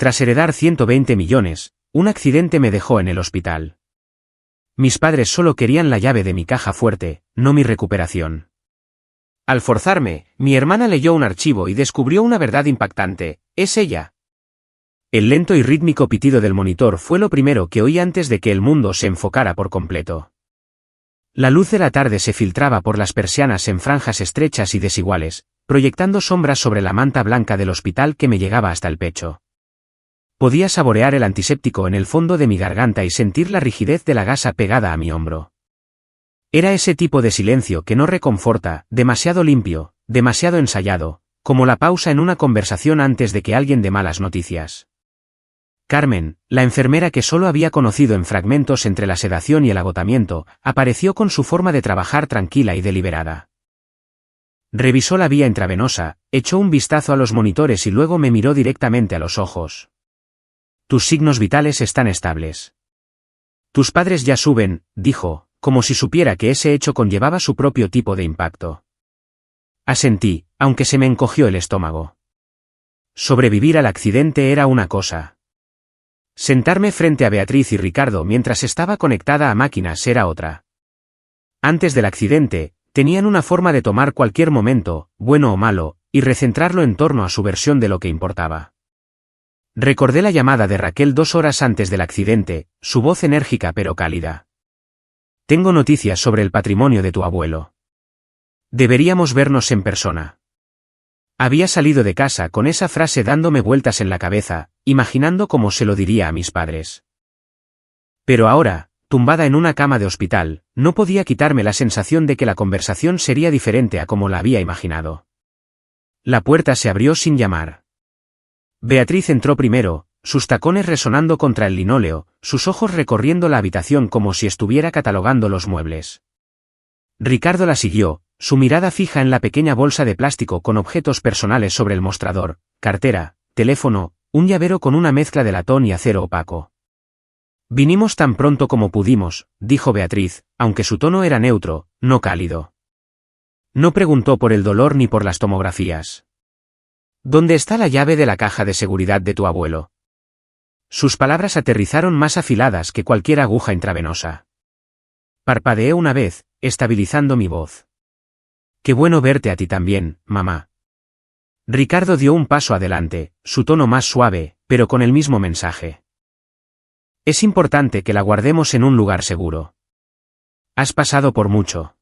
Tras heredar 120 millones, un accidente me dejó en el hospital. Mis padres solo querían la llave de mi caja fuerte, no mi recuperación. Al forzarme, mi hermana leyó un archivo y descubrió una verdad impactante: es ella. El lento y rítmico pitido del monitor fue lo primero que oí antes de que el mundo se enfocara por completo. La luz de la tarde se filtraba por las persianas en franjas estrechas y desiguales, proyectando sombras sobre la manta blanca del hospital que me llegaba hasta el pecho. Podía saborear el antiséptico en el fondo de mi garganta y sentir la rigidez de la gasa pegada a mi hombro. Era ese tipo de silencio que no reconforta, demasiado limpio, demasiado ensayado, como la pausa en una conversación antes de que alguien dé malas noticias. Carmen, la enfermera que solo había conocido en fragmentos entre la sedación y el agotamiento, apareció con su forma de trabajar tranquila y deliberada. Revisó la vía intravenosa, echó un vistazo a los monitores y luego me miró directamente a los ojos. Tus signos vitales están estables. Tus padres ya suben, dijo, como si supiera que ese hecho conllevaba su propio tipo de impacto. Asentí, aunque se me encogió el estómago. Sobrevivir al accidente era una cosa. Sentarme frente a Beatriz y Ricardo mientras estaba conectada a máquinas era otra. Antes del accidente, tenían una forma de tomar cualquier momento, bueno o malo, y recentrarlo en torno a su versión de lo que importaba. Recordé la llamada de Raquel 2 horas antes del accidente, su voz enérgica pero cálida. Tengo noticias sobre el patrimonio de tu abuelo. Deberíamos vernos en persona. Había salido de casa con esa frase dándome vueltas en la cabeza, imaginando cómo se lo diría a mis padres. Pero ahora, tumbada en una cama de hospital, no podía quitarme la sensación de que la conversación sería diferente a como la había imaginado. La puerta se abrió sin llamar. Beatriz entró primero, sus tacones resonando contra el linóleo, sus ojos recorriendo la habitación como si estuviera catalogando los muebles. Ricardo la siguió, su mirada fija en la pequeña bolsa de plástico con objetos personales sobre el mostrador, cartera, teléfono, un llavero con una mezcla de latón y acero opaco. Vinimos tan pronto como pudimos, dijo Beatriz, aunque su tono era neutro, no cálido. No preguntó por el dolor ni por las tomografías. ¿Dónde está la llave de la caja de seguridad de tu abuelo? Sus palabras aterrizaron más afiladas que cualquier aguja intravenosa. Parpadeé una vez, estabilizando mi voz. Qué bueno verte a ti también, mamá. Ricardo dio un paso adelante, su tono más suave, pero con el mismo mensaje. Es importante que la guardemos en un lugar seguro. Has pasado por mucho.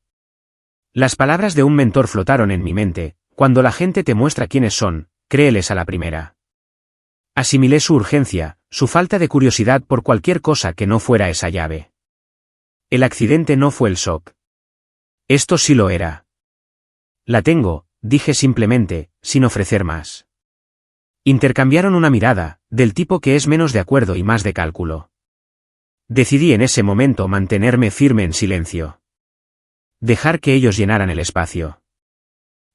Las palabras de un mentor flotaron en mi mente: cuando la gente te muestra quiénes son, créeles a la primera. Asimilé su urgencia, su falta de curiosidad por cualquier cosa que no fuera esa llave. El accidente no fue el shock. Esto sí lo era. La tengo, dije simplemente, sin ofrecer más. Intercambiaron una mirada, del tipo que es menos de acuerdo y más de cálculo. Decidí en ese momento mantenerme firme en silencio. Dejar que ellos llenaran el espacio.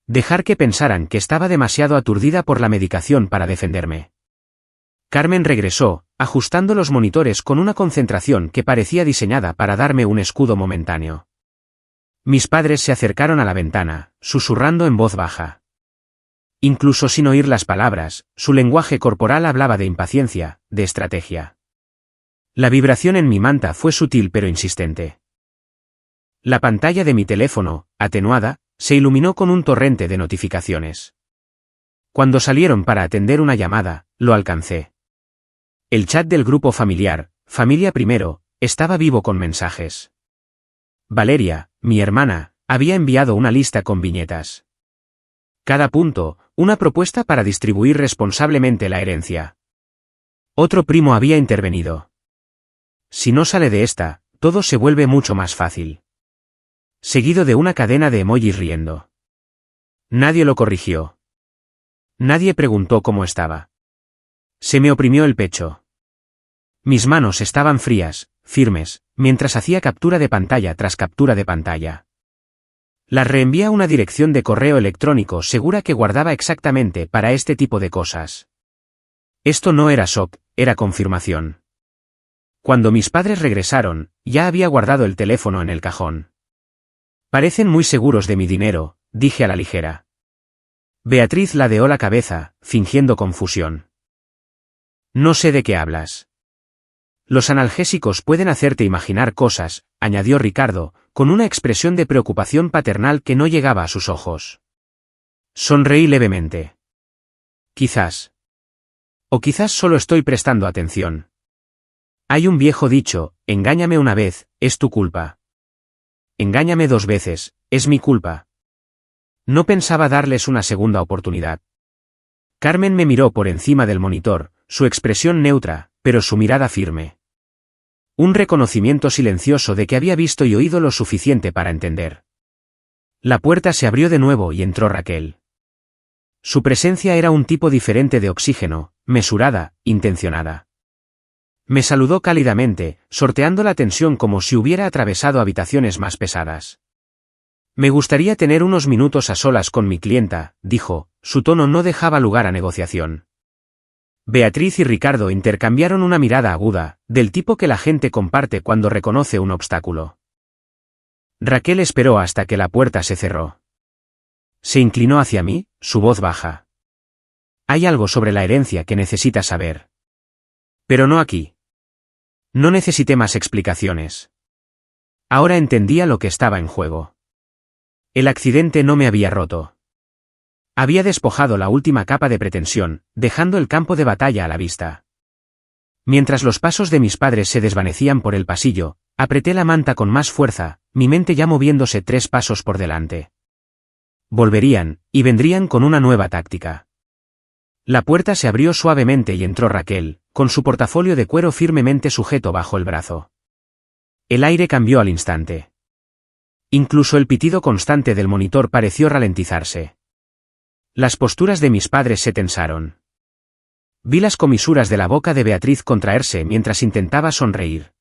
Dejar que pensaran que estaba demasiado aturdida por la medicación para defenderme. Carmen regresó, ajustando los monitores con una concentración que parecía diseñada para darme un escudo momentáneo. Mis padres se acercaron a la ventana, susurrando en voz baja. Incluso sin oír las palabras, su lenguaje corporal hablaba de impaciencia, de estrategia. La vibración en mi manta fue sutil pero insistente. La pantalla de mi teléfono, atenuada, se iluminó con un torrente de notificaciones. Cuando salieron para atender una llamada, lo alcancé. El chat del grupo familiar, Familia Primero, estaba vivo con mensajes. Valeria, mi hermana, había enviado una lista con viñetas. Cada punto, una propuesta para distribuir responsablemente la herencia. Otro primo había intervenido. Si no sale de esta, todo se vuelve mucho más fácil. Seguido de una cadena de emojis riendo. Nadie lo corrigió. Nadie preguntó cómo estaba. Se me oprimió el pecho. Mis manos estaban frías, firmes, mientras hacía captura de pantalla tras captura de pantalla. Las reenvié a una dirección de correo electrónico segura que guardaba exactamente para este tipo de cosas. Esto no era shock, era confirmación. Cuando mis padres regresaron, ya había guardado el teléfono en el cajón. Parecen muy seguros de mi dinero, dije a la ligera. Beatriz ladeó la cabeza, fingiendo confusión. No sé de qué hablas. Los analgésicos pueden hacerte imaginar cosas, añadió Ricardo, con una expresión de preocupación paternal que no llegaba a sus ojos. Sonreí levemente. Quizás. O quizás solo estoy prestando atención. Hay un viejo dicho, engáñame una vez, es tu culpa. Engáñame 2 veces, es mi culpa. No pensaba darles una segunda oportunidad. Carmen me miró por encima del monitor, su expresión neutra, pero su mirada firme. Un reconocimiento silencioso de que había visto y oído lo suficiente para entender. La puerta se abrió de nuevo y entró Raquel. Su presencia era un tipo diferente de oxígeno, mesurada, intencionada. Me saludó cálidamente, sorteando la tensión como si hubiera atravesado habitaciones más pesadas. Me gustaría tener unos minutos a solas con mi clienta, dijo, su tono no dejaba lugar a negociación. Beatriz y Ricardo intercambiaron una mirada aguda, del tipo que la gente comparte cuando reconoce un obstáculo. Raquel esperó hasta que la puerta se cerró. Se inclinó hacia mí, su voz baja. Hay algo sobre la herencia que necesitas saber. Pero no aquí. No necesité más explicaciones. Ahora entendía lo que estaba en juego. El accidente no me había roto. Había despojado la última capa de pretensión, dejando el campo de batalla a la vista. Mientras los pasos de mis padres se desvanecían por el pasillo, apreté la manta con más fuerza, mi mente ya moviéndose 3 pasos por delante. Volverían, y vendrían con una nueva táctica. La puerta se abrió suavemente y entró Raquel, con su portafolio de cuero firmemente sujeto bajo el brazo. El aire cambió al instante. Incluso el pitido constante del monitor pareció ralentizarse. Las posturas de mis padres se tensaron. Vi las comisuras de la boca de Beatriz contraerse mientras intentaba sonreír.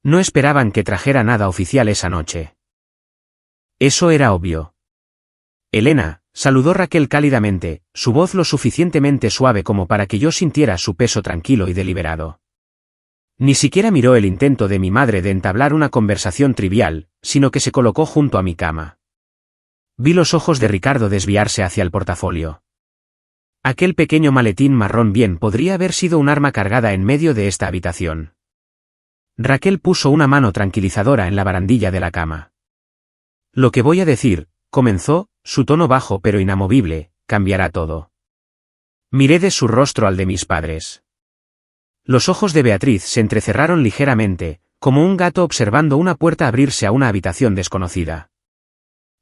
No esperaban que trajera nada oficial esa noche. Eso era obvio. Elena, saludó Raquel cálidamente, su voz lo suficientemente suave como para que yo sintiera su peso tranquilo y deliberado. Ni siquiera miró el intento de mi madre de entablar una conversación trivial, sino que se colocó junto a mi cama. Vi los ojos de Ricardo desviarse hacia el portafolio. Aquel pequeño maletín marrón bien podría haber sido un arma cargada en medio de esta habitación. Raquel puso una mano tranquilizadora en la barandilla de la cama. Lo que voy a decir, comenzó, su tono bajo pero inamovible, cambiará todo. Miré de su rostro al de mis padres. Los ojos de Beatriz se entrecerraron ligeramente, como un gato observando una puerta abrirse a una habitación desconocida.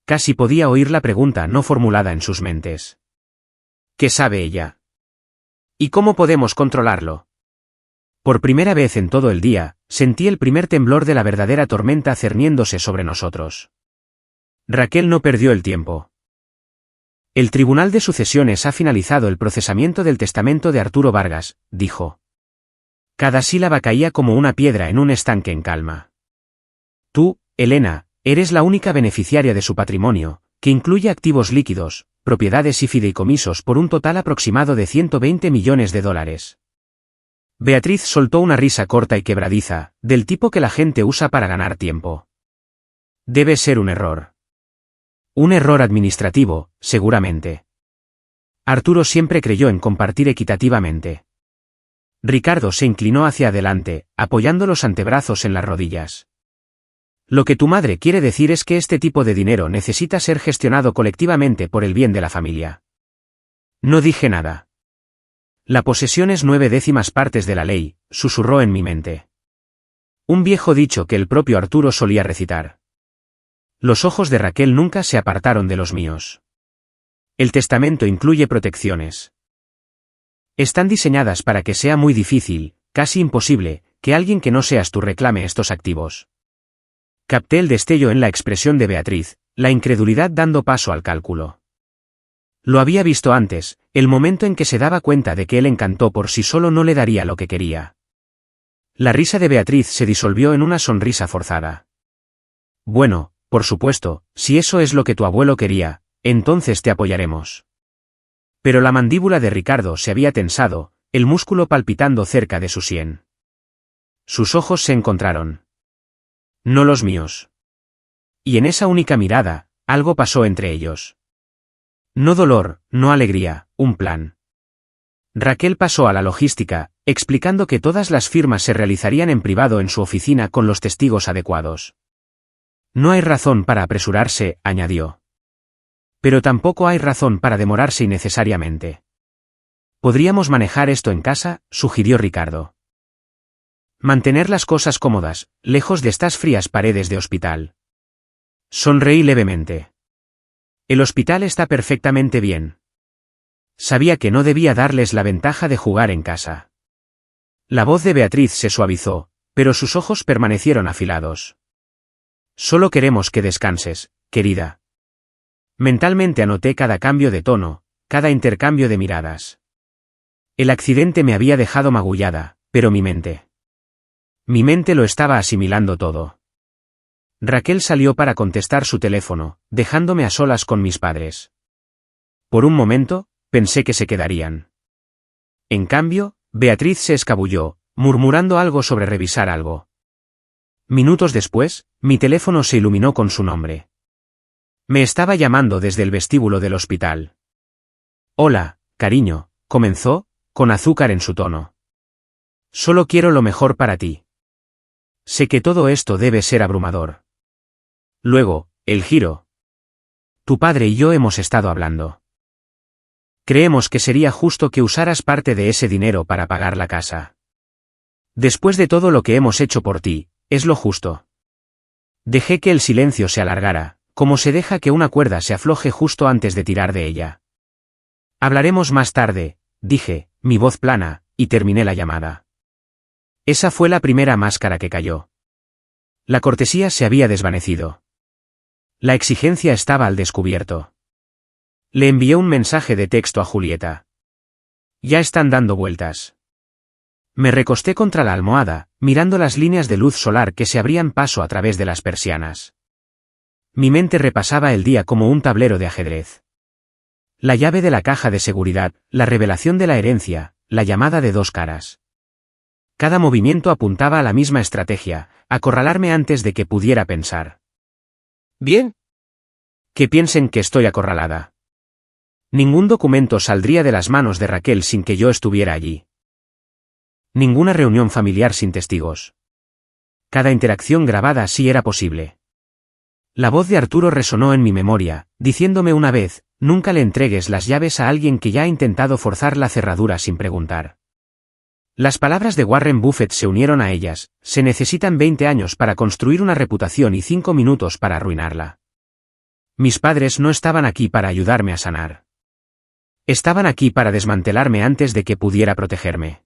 Casi podía oír la pregunta no formulada en sus mentes. ¿Qué sabe ella? ¿Y cómo podemos controlarlo? Por primera vez en todo el día, sentí el primer temblor de la verdadera tormenta cerniéndose sobre nosotros. Raquel no perdió el tiempo. El Tribunal de Sucesiones ha finalizado el procesamiento del testamento de Arturo Vargas, dijo. Cada sílaba caía como una piedra en un estanque en calma. Tú, Elena, eres la única beneficiaria de su patrimonio, que incluye activos líquidos, propiedades y fideicomisos por un total aproximado de $120 millones. Beatriz soltó una risa corta y quebradiza, del tipo que la gente usa para ganar tiempo. Debe ser un error. Un error administrativo, seguramente. Arturo siempre creyó en compartir equitativamente. Ricardo se inclinó hacia adelante, apoyando los antebrazos en las rodillas. Lo que tu madre quiere decir es que este tipo de dinero necesita ser gestionado colectivamente por el bien de la familia. No dije nada. La posesión es 9/10 partes de la ley, susurró en mi mente. Un viejo dicho que el propio Arturo solía recitar. Los ojos de Raquel nunca se apartaron de los míos. El testamento incluye protecciones. Están diseñadas para que sea muy difícil, casi imposible, que alguien que no seas tú reclame estos activos. Capté el destello en la expresión de Beatriz, la incredulidad dando paso al cálculo. Lo había visto antes, el momento en que se daba cuenta de que él encantó por sí solo no le daría lo que quería. La risa de Beatriz se disolvió en una sonrisa forzada. Bueno, por supuesto, si eso es lo que tu abuelo quería, entonces te apoyaremos. Pero la mandíbula de Ricardo se había tensado, el músculo palpitando cerca de su sien. Sus ojos se encontraron. No los míos. Y en esa única mirada, algo pasó entre ellos. No dolor, no alegría, un plan. Raquel pasó a la logística, explicando que todas las firmas se realizarían en privado en su oficina con los testigos adecuados. No hay razón para apresurarse, añadió. Pero tampoco hay razón para demorarse innecesariamente. Podríamos manejar esto en casa, sugirió Ricardo. Mantener las cosas cómodas, lejos de estas frías paredes de hospital. Sonreí levemente. El hospital está perfectamente bien. Sabía que no debía darles la ventaja de jugar en casa. La voz de Beatriz se suavizó, pero sus ojos permanecieron afilados. Solo queremos que descanses, querida. Mentalmente anoté cada cambio de tono, cada intercambio de miradas. El accidente me había dejado magullada, pero mi mente lo estaba asimilando todo. Raquel salió para contestar su teléfono, dejándome a solas con mis padres. Por un momento, pensé que se quedarían. En cambio, Beatriz se escabulló, murmurando algo sobre revisar algo. Minutos después, mi teléfono se iluminó con su nombre. Me estaba llamando desde el vestíbulo del hospital. Hola, cariño, comenzó, con azúcar en su tono. Solo quiero lo mejor para ti. Sé que todo esto debe ser abrumador. Luego, el giro. Tu padre y yo hemos estado hablando. Creemos que sería justo que usaras parte de ese dinero para pagar la casa. Después de todo lo que hemos hecho por ti, es lo justo. Dejé que el silencio se alargara, como se deja que una cuerda se afloje justo antes de tirar de ella. Hablaremos más tarde, dije, mi voz plana, y terminé la llamada. Esa fue la primera máscara que cayó. La cortesía se había desvanecido. La exigencia estaba al descubierto. Le envié un mensaje de texto a Julieta. Ya están dando vueltas. Me recosté contra la almohada, mirando las líneas de luz solar que se abrían paso a través de las persianas. Mi mente repasaba el día como un tablero de ajedrez. La llave de la caja de seguridad, la revelación de la herencia, la llamada de dos caras. Cada movimiento apuntaba a la misma estrategia, acorralarme antes de que pudiera pensar. Bien. Que piensen que estoy acorralada. Ningún documento saldría de las manos de Raquel sin que yo estuviera allí. Ninguna reunión familiar sin testigos. Cada interacción grabada sí era posible. La voz de Arturo resonó en mi memoria, diciéndome una vez, nunca le entregues las llaves a alguien que ya ha intentado forzar la cerradura sin preguntar. Las palabras de Warren Buffett se unieron a ellas, se necesitan 20 años para construir una reputación y 5 minutos para arruinarla. Mis padres no estaban aquí para ayudarme a sanar. Estaban aquí para desmantelarme antes de que pudiera protegerme.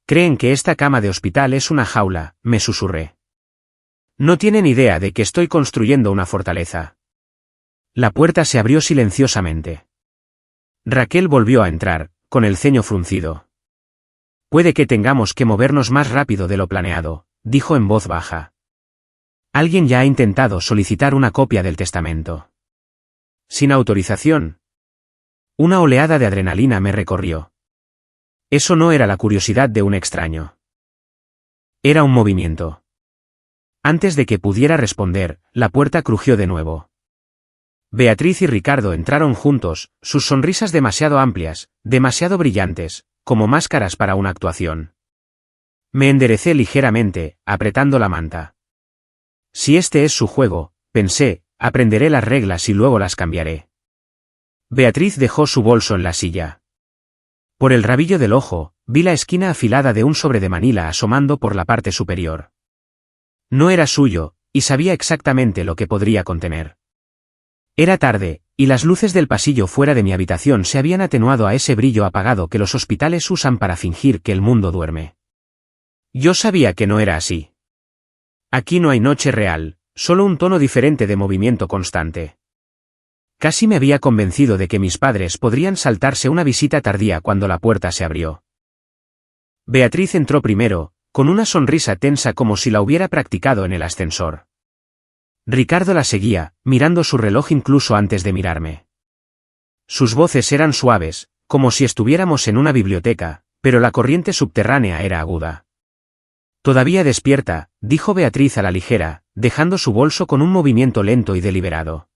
Creen que esta cama de hospital es una jaula, me susurré. No tienen idea de que estoy construyendo una fortaleza. La puerta se abrió silenciosamente. Raquel volvió a entrar, con el ceño fruncido. Puede que tengamos que movernos más rápido de lo planeado, dijo en voz baja. Alguien ya ha intentado solicitar una copia del testamento. Sin autorización. Una oleada de adrenalina me recorrió. Eso no era la curiosidad de un extraño. Era un movimiento. Antes de que pudiera responder, la puerta crujió de nuevo. Beatriz y Ricardo entraron juntos, sus sonrisas demasiado amplias, demasiado brillantes, como máscaras para una actuación. Me enderecé ligeramente, apretando la manta. Si este es su juego, pensé, aprenderé las reglas y luego las cambiaré. Beatriz dejó su bolso en la silla. Por el rabillo del ojo, vi la esquina afilada de un sobre de Manila asomando por la parte superior. No era suyo, y sabía exactamente lo que podría contener. Era tarde, y las luces del pasillo fuera de mi habitación se habían atenuado a ese brillo apagado que los hospitales usan para fingir que el mundo duerme. Yo sabía que no era así. Aquí no hay noche real, solo un tono diferente de movimiento constante. Casi me había convencido de que mis padres podrían saltarse una visita tardía cuando la puerta se abrió. Beatriz entró primero, con una sonrisa tensa como si la hubiera practicado en el ascensor. Ricardo la seguía, mirando su reloj incluso antes de mirarme. Sus voces eran suaves, como si estuviéramos en una biblioteca, pero la corriente subterránea era aguda. Todavía despierta, dijo Beatriz a la ligera, dejando su bolso con un movimiento lento y deliberado.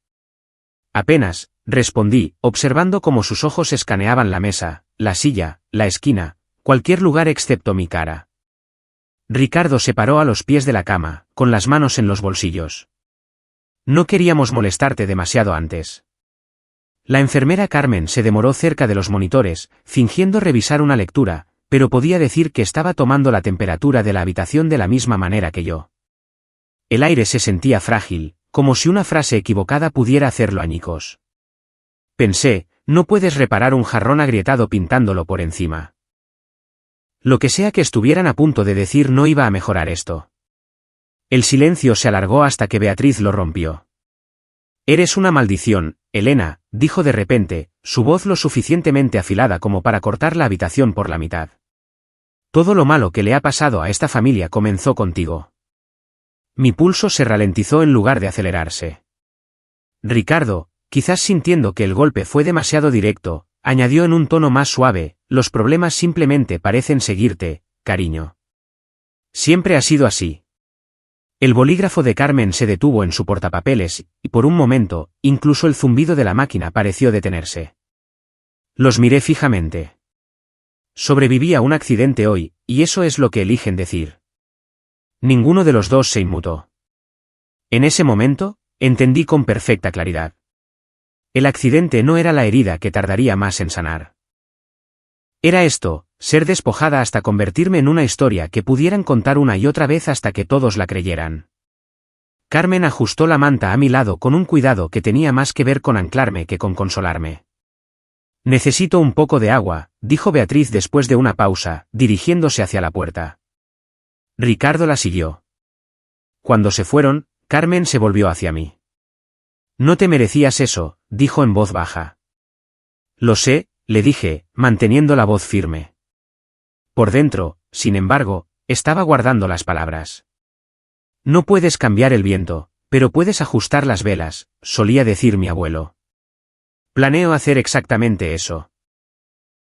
Apenas, respondí, observando cómo sus ojos escaneaban la mesa, la silla, la esquina, cualquier lugar excepto mi cara. Ricardo se paró a los pies de la cama, con las manos en los bolsillos. No queríamos molestarte demasiado antes. La enfermera Carmen se demoró cerca de los monitores, fingiendo revisar una lectura, pero podía decir que estaba tomando la temperatura de la habitación de la misma manera que yo. El aire se sentía frágil, como si una frase equivocada pudiera hacerlo añicos. Pensé, no puedes reparar un jarrón agrietado pintándolo por encima. Lo que sea que estuvieran a punto de decir no iba a mejorar esto. El silencio se alargó hasta que Beatriz lo rompió. Eres una maldición, Elena, dijo de repente, su voz lo suficientemente afilada como para cortar la habitación por la mitad. Todo lo malo que le ha pasado a esta familia comenzó contigo. Mi pulso se ralentizó en lugar de acelerarse. Ricardo, quizás sintiendo que el golpe fue demasiado directo, añadió en un tono más suave, los problemas simplemente parecen seguirte, cariño. Siempre ha sido así. El bolígrafo de Carmen se detuvo en su portapapeles, y por un momento, incluso el zumbido de la máquina pareció detenerse. Los miré fijamente. Sobreviví a un accidente hoy, y eso es lo que eligen decir. Ninguno de los dos se inmutó. En ese momento, entendí con perfecta claridad. El accidente no era la herida que tardaría más en sanar. Era esto, ser despojada hasta convertirme en una historia que pudieran contar una y otra vez hasta que todos la creyeran. Carmen ajustó la manta a mi lado con un cuidado que tenía más que ver con anclarme que con consolarme. Necesito un poco de agua, dijo Beatriz después de una pausa, dirigiéndose hacia la puerta. Ricardo la siguió. Cuando se fueron, Carmen se volvió hacia mí. No te merecías eso, dijo en voz baja. Lo sé, le dije, manteniendo la voz firme. Por dentro, sin embargo, estaba guardando las palabras. No puedes cambiar el viento, pero puedes ajustar las velas, solía decir mi abuelo. Planeo hacer exactamente eso.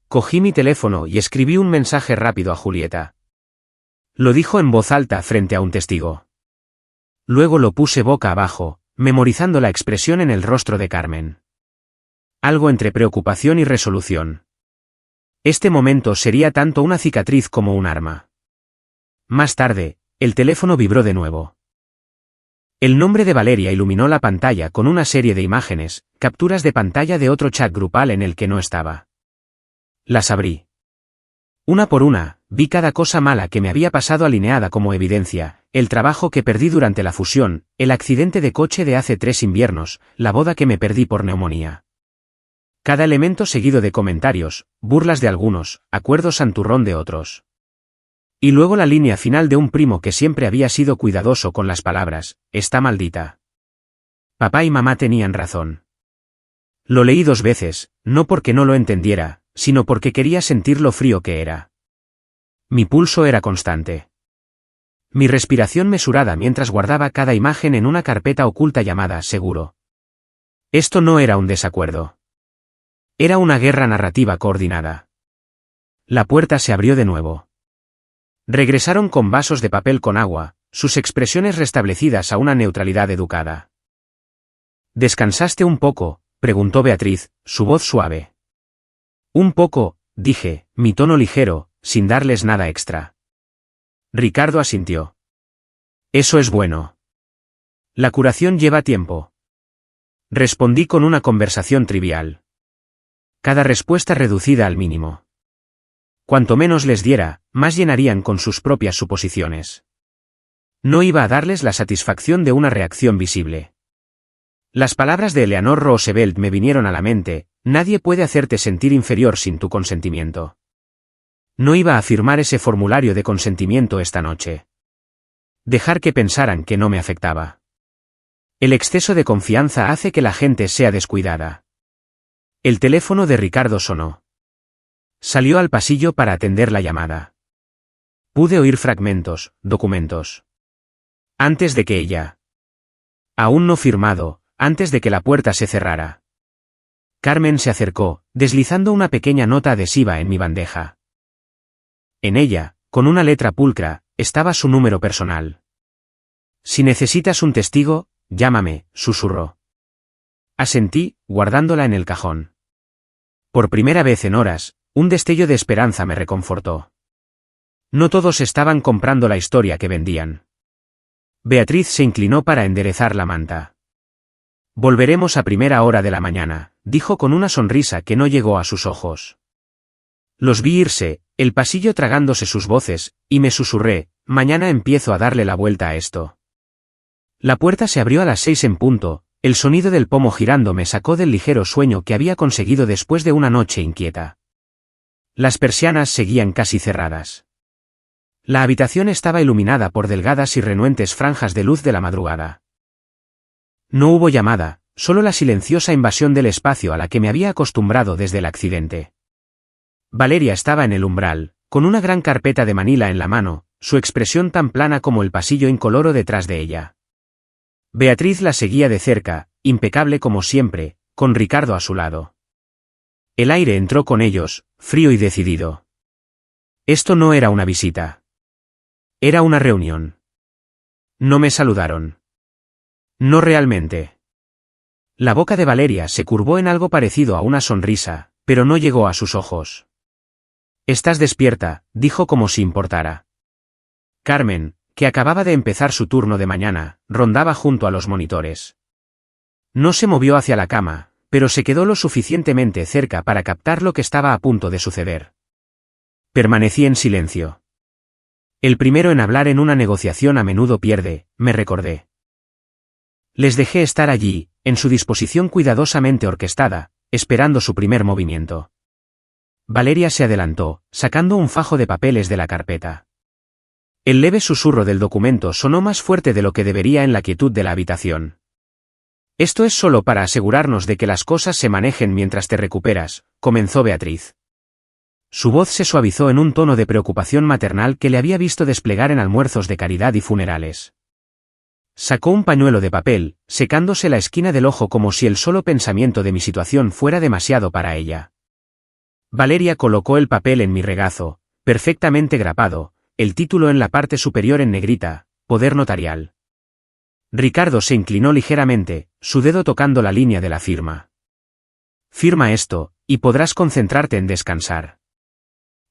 Cogí mi teléfono y escribí un mensaje rápido a Julieta. Lo dijo en voz alta frente a un testigo. Luego lo puse boca abajo, memorizando la expresión en el rostro de Carmen. Algo entre preocupación y resolución. Este momento sería tanto una cicatriz como un arma. Más tarde, el teléfono vibró de nuevo. El nombre de Valeria iluminó la pantalla con una serie de imágenes, capturas de pantalla de otro chat grupal en el que no estaba. Las abrí. Una por una, vi cada cosa mala que me había pasado alineada como evidencia, el trabajo que perdí durante la fusión, el accidente de coche de hace 3 inviernos, la boda que me perdí por neumonía. Cada elemento seguido de comentarios, burlas de algunos, acuerdos santurrón de otros. Y luego la línea final de un primo que siempre había sido cuidadoso con las palabras, está maldita. Papá y mamá tenían razón. Lo leí 2 veces, no porque no lo entendiera, sino porque quería sentir lo frío que era. Mi pulso era constante. Mi respiración mesurada mientras guardaba cada imagen en una carpeta oculta llamada seguro. Esto no era un desacuerdo. Era una guerra narrativa coordinada. La puerta se abrió de nuevo. Regresaron con vasos de papel con agua, sus expresiones restablecidas a una neutralidad educada. ¿Descansaste un poco?, preguntó Beatriz, su voz suave. Un poco, dije, mi tono ligero, sin darles nada extra. Ricardo asintió. Eso es bueno. La curación lleva tiempo. Respondí con una conversación trivial. Cada respuesta reducida al mínimo. Cuanto menos les diera, más llenarían con sus propias suposiciones. No iba a darles la satisfacción de una reacción visible. Las palabras de Eleanor Roosevelt me vinieron a la mente: nadie puede hacerte sentir inferior sin tu consentimiento. No iba a firmar ese formulario de consentimiento esta noche. Dejar que pensaran que no me afectaba. El exceso de confianza hace que la gente sea descuidada. El teléfono de Ricardo sonó. Salió al pasillo para atender la llamada. Pude oír fragmentos, documentos. Antes de que ella. Aún no firmado, antes de que la puerta se cerrara. Carmen se acercó, deslizando una pequeña nota adhesiva en mi bandeja. En ella, con una letra pulcra, estaba su número personal. Si necesitas un testigo, llámame, susurró. Asentí, guardándola en el cajón. Por primera vez en horas, un destello de esperanza me reconfortó. No todos estaban comprando la historia que vendían. Beatriz se inclinó para enderezar la manta. Volveremos a primera hora de la mañana, dijo con una sonrisa que no llegó a sus ojos. Los vi irse, el pasillo tragándose sus voces, y me susurré, mañana empiezo a darle la vuelta a esto. La puerta se abrió a las 6 en punto, el sonido del pomo girando me sacó del ligero sueño que había conseguido después de una noche inquieta. Las persianas seguían casi cerradas. La habitación estaba iluminada por delgadas y renuentes franjas de luz de la madrugada. No hubo llamada, solo la silenciosa invasión del espacio a la que me había acostumbrado desde el accidente. Valeria estaba en el umbral, con una gran carpeta de manila en la mano, su expresión tan plana como el pasillo incoloro detrás de ella. Beatriz la seguía de cerca, impecable como siempre, con Ricardo a su lado. El aire entró con ellos, frío y decidido. Esto no era una visita. Era una reunión. No me saludaron. No realmente. La boca de Valeria se curvó en algo parecido a una sonrisa, pero no llegó a sus ojos. «Estás despierta», dijo como si importara. Carmen, que acababa de empezar su turno de mañana, rondaba junto a los monitores. No se movió hacia la cama, pero se quedó lo suficientemente cerca para captar lo que estaba a punto de suceder. Permanecí en silencio. El primero en hablar en una negociación a menudo pierde, me recordé. Les dejé estar allí, en su disposición cuidadosamente orquestada, esperando su primer movimiento. Valeria se adelantó, sacando un fajo de papeles de la carpeta. El leve susurro del documento sonó más fuerte de lo que debería en la quietud de la habitación. «Esto es solo para asegurarnos de que las cosas se manejen mientras te recuperas», comenzó Beatriz. Su voz se suavizó en un tono de preocupación maternal que le había visto desplegar en almuerzos de caridad y funerales. Sacó un pañuelo de papel, secándose la esquina del ojo como si el solo pensamiento de mi situación fuera demasiado para ella. Valeria colocó el papel en mi regazo, perfectamente grapado, el título en la parte superior en negrita, Poder Notarial. Ricardo se inclinó ligeramente, su dedo tocando la línea de la firma. «Firma esto, y podrás concentrarte en descansar.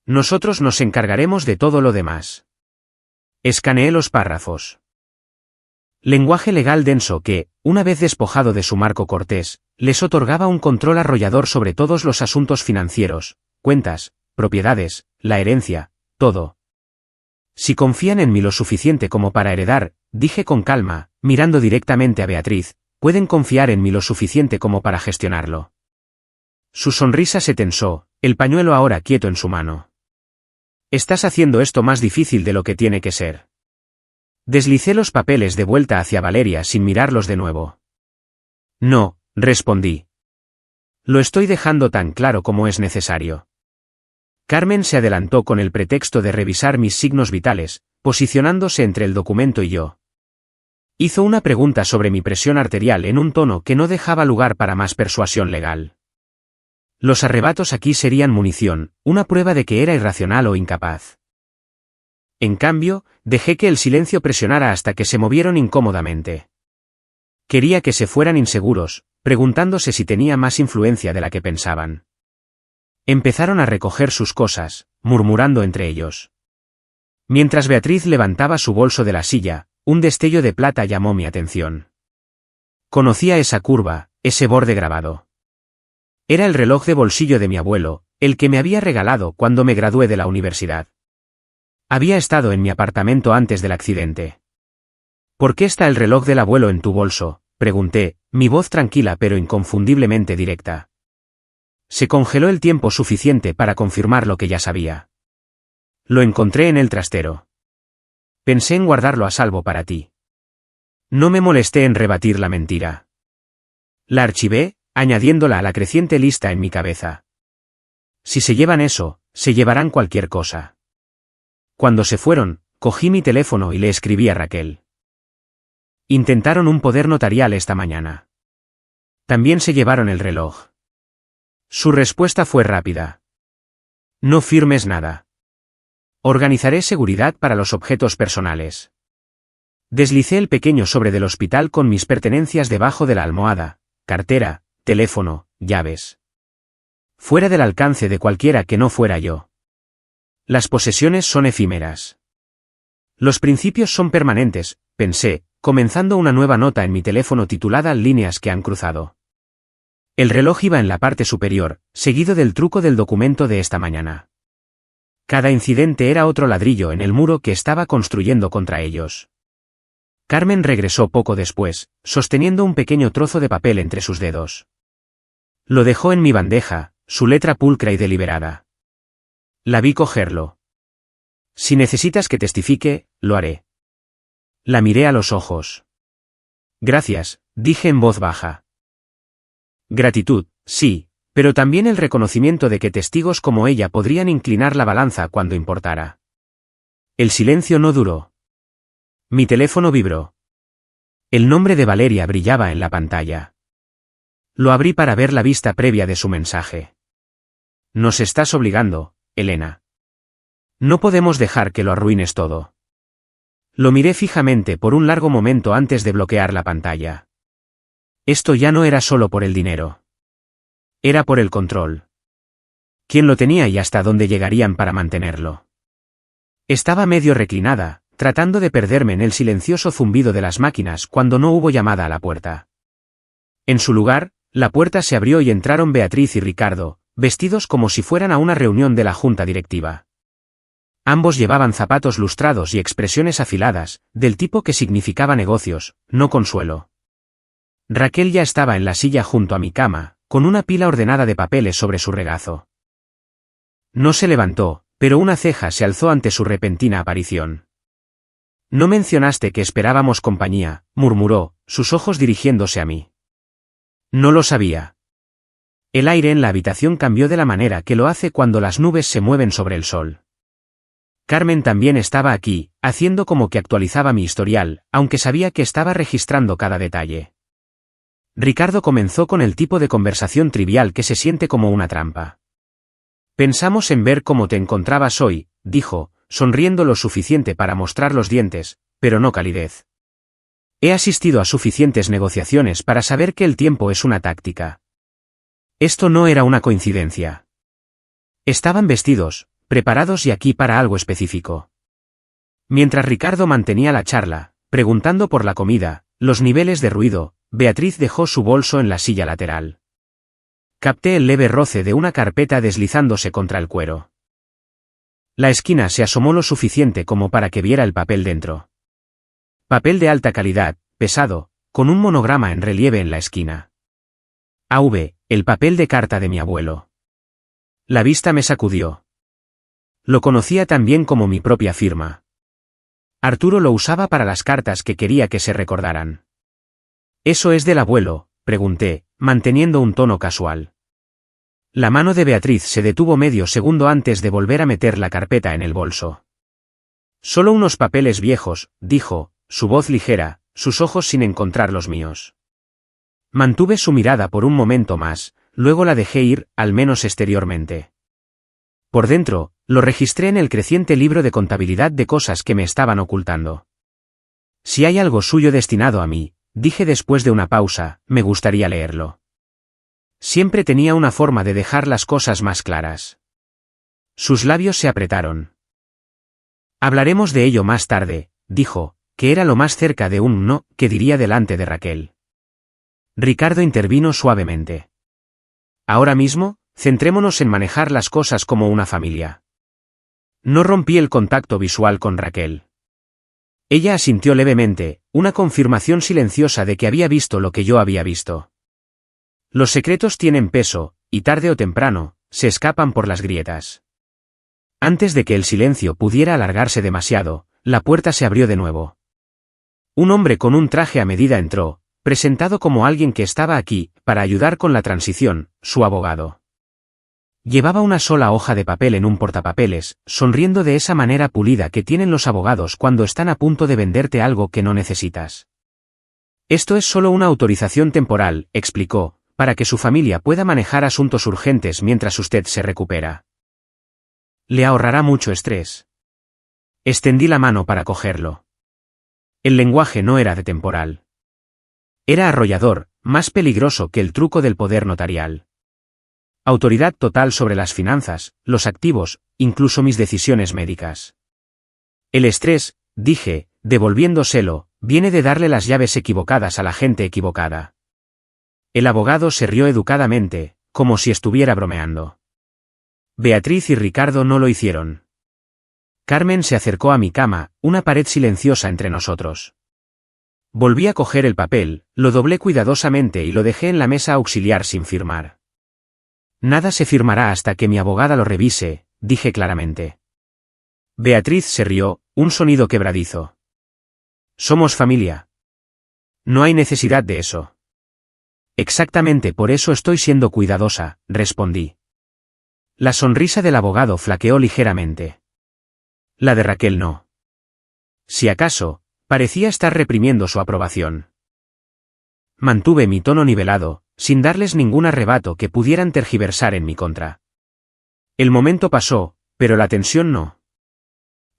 Nosotros nos encargaremos de todo lo demás». Escaneé los párrafos. Lenguaje legal denso que, una vez despojado de su marco cortés, les otorgaba un control arrollador sobre todos los asuntos financieros, cuentas, propiedades, la herencia, todo. «Si confían en mí lo suficiente como para heredar», dije con calma, mirando directamente a Beatriz, «pueden confiar en mí lo suficiente como para gestionarlo». Su sonrisa se tensó, el pañuelo ahora quieto en su mano. «Estás haciendo esto más difícil de lo que tiene que ser». Deslicé los papeles de vuelta hacia Valeria sin mirarlos de nuevo. «No», respondí. «Lo estoy dejando tan claro como es necesario». Carmen se adelantó con el pretexto de revisar mis signos vitales, posicionándose entre el documento y yo. Hizo una pregunta sobre mi presión arterial en un tono que no dejaba lugar para más persuasión legal. Los arrebatos aquí serían munición, una prueba de que era irracional o incapaz. En cambio, dejé que el silencio presionara hasta que se movieron incómodamente. Quería que se fueran inseguros, preguntándose si tenía más influencia de la que pensaban. Empezaron a recoger sus cosas, murmurando entre ellos. Mientras Beatriz levantaba su bolso de la silla, un destello de plata llamó mi atención. Conocía esa curva, ese borde grabado. Era el reloj de bolsillo de mi abuelo, el que me había regalado cuando me gradué de la universidad. Había estado en mi apartamento antes del accidente. «¿Por qué está el reloj del abuelo en tu bolso?», pregunté, mi voz tranquila pero inconfundiblemente directa. Se congeló el tiempo suficiente para confirmar lo que ya sabía. «Lo encontré en el trastero. Pensé en guardarlo a salvo para ti». No me molesté en rebatir la mentira. La archivé, añadiéndola a la creciente lista en mi cabeza. Si se llevan eso, se llevarán cualquier cosa. Cuando se fueron, cogí mi teléfono y le escribí a Raquel. Intentaron un poder notarial esta mañana. También se llevaron el reloj. Su respuesta fue rápida. No firmes nada. Organizaré seguridad para los objetos personales. Deslicé el pequeño sobre del hospital con mis pertenencias debajo de la almohada, cartera, teléfono, llaves. fuera del alcance de cualquiera que no fuera yo. Las posesiones son efímeras. Los principios son permanentes, pensé, comenzando una nueva nota en mi teléfono titulada Líneas que han cruzado. El reloj iba en la parte superior, seguido del truco del documento de esta mañana. Cada incidente era otro ladrillo en el muro que estaba construyendo contra ellos. Carmen regresó poco después, sosteniendo un pequeño trozo de papel entre sus dedos. Lo dejó en mi bandeja, su letra pulcra y deliberada. La vi cogerlo. Si necesitas que testifique, lo haré. La miré a los ojos. Gracias, dije en voz baja. Gratitud, sí, pero también el reconocimiento de que testigos como ella podrían inclinar la balanza cuando importara. El silencio no duró. Mi teléfono vibró. El nombre de Valeria brillaba en la pantalla. Lo abrí para ver la vista previa de su mensaje. Nos estás obligando, Elena. No podemos dejar que lo arruines todo. Lo miré fijamente por un largo momento antes de bloquear la pantalla. Esto ya no era solo por el dinero. Era por el control. ¿Quién lo tenía y hasta dónde llegarían para mantenerlo? Estaba medio reclinada, tratando de perderme en el silencioso zumbido de las máquinas cuando no hubo llamada a la puerta. En su lugar, la puerta se abrió y entraron Beatriz y Ricardo, vestidos como si fueran a una reunión de la junta directiva. Ambos llevaban zapatos lustrados y expresiones afiladas, del tipo que significaba negocios, no consuelo. Raquel ya estaba en la silla junto a mi cama, con una pila ordenada de papeles sobre su regazo. No se levantó, pero una ceja se alzó ante su repentina aparición. No mencionaste que esperábamos compañía, murmuró, sus ojos dirigiéndose a mí. No lo sabía. El aire en la habitación cambió de la manera que lo hace cuando las nubes se mueven sobre el sol. Carmen también estaba aquí, haciendo como que actualizaba mi historial, aunque sabía que estaba registrando cada detalle. Ricardo comenzó con el tipo de conversación trivial que se siente como una trampa. Pensamos en ver cómo te encontrabas hoy, dijo, sonriendo lo suficiente para mostrar los dientes, pero no calidez. He asistido a suficientes negociaciones para saber que el tiempo es una táctica. Esto no era una coincidencia. Estaban vestidos, preparados y aquí para algo específico. Mientras Ricardo mantenía la charla, preguntando por la comida, los niveles de ruido, Beatriz dejó su bolso en la silla lateral. Capté el leve roce de una carpeta deslizándose contra el cuero. La esquina se asomó lo suficiente como para que viera el papel dentro. Papel de alta calidad, pesado, con un monograma en relieve en la esquina. AV, el papel de carta de mi abuelo. La vista me sacudió. Lo conocía tan bien como mi propia firma. Arturo lo usaba para las cartas que quería que se recordaran. ¿Eso es del abuelo?, pregunté, manteniendo un tono casual. La mano de Beatriz se detuvo medio segundo antes de volver a meter la carpeta en el bolso. Solo unos papeles viejos, dijo, su voz ligera, sus ojos sin encontrar los míos. Mantuve su mirada por un momento más, luego la dejé ir, al menos exteriormente. Por dentro, lo registré en el creciente libro de contabilidad de cosas que me estaban ocultando. Si hay algo suyo destinado a mí, dije después de una pausa, me gustaría leerlo. Siempre tenía una forma de dejar las cosas más claras. Sus labios se apretaron. Hablaremos de ello más tarde, dijo, que era lo más cerca de un no que diría delante de Raquel. Ricardo intervino suavemente. Ahora mismo, centrémonos en manejar las cosas como una familia. No rompí el contacto visual con Raquel. Ella asintió levemente, una confirmación silenciosa de que había visto lo que yo había visto. Los secretos tienen peso, y tarde o temprano, se escapan por las grietas. Antes de que el silencio pudiera alargarse demasiado, la puerta se abrió de nuevo. Un hombre con un traje a medida entró, presentado como alguien que estaba aquí, para ayudar con la transición, su abogado. Llevaba una sola hoja de papel en un portapapeles, sonriendo de esa manera pulida que tienen los abogados cuando están a punto de venderte algo que no necesitas. Esto es solo una autorización temporal, explicó, para que su familia pueda manejar asuntos urgentes mientras usted se recupera. Le ahorrará mucho estrés. Extendí la mano para cogerlo. El lenguaje no era de temporal. Era arrollador, más peligroso que el truco del poder notarial. autoridad total sobre las finanzas, los activos, incluso mis decisiones médicas. El estrés, dije, devolviéndoselo, viene de darle las llaves equivocadas a la gente equivocada. El abogado se rió educadamente, como si estuviera bromeando. Beatriz y Ricardo no lo hicieron. Carmen se acercó a mi cama, una pared silenciosa entre nosotros. Volví a coger el papel, lo doblé cuidadosamente y lo dejé en la mesa auxiliar sin firmar. Nada se firmará hasta que mi abogada lo revise, dije claramente. Beatriz se rió, un sonido quebradizo. Somos familia. No hay necesidad de eso. Exactamente por eso estoy siendo cuidadosa, respondí. La sonrisa del abogado flaqueó ligeramente. La de Raquel no. Si acaso, parecía estar reprimiendo su aprobación. Mantuve mi tono nivelado, sin darles ningún arrebato que pudieran tergiversar en mi contra. El momento pasó, pero la tensión no.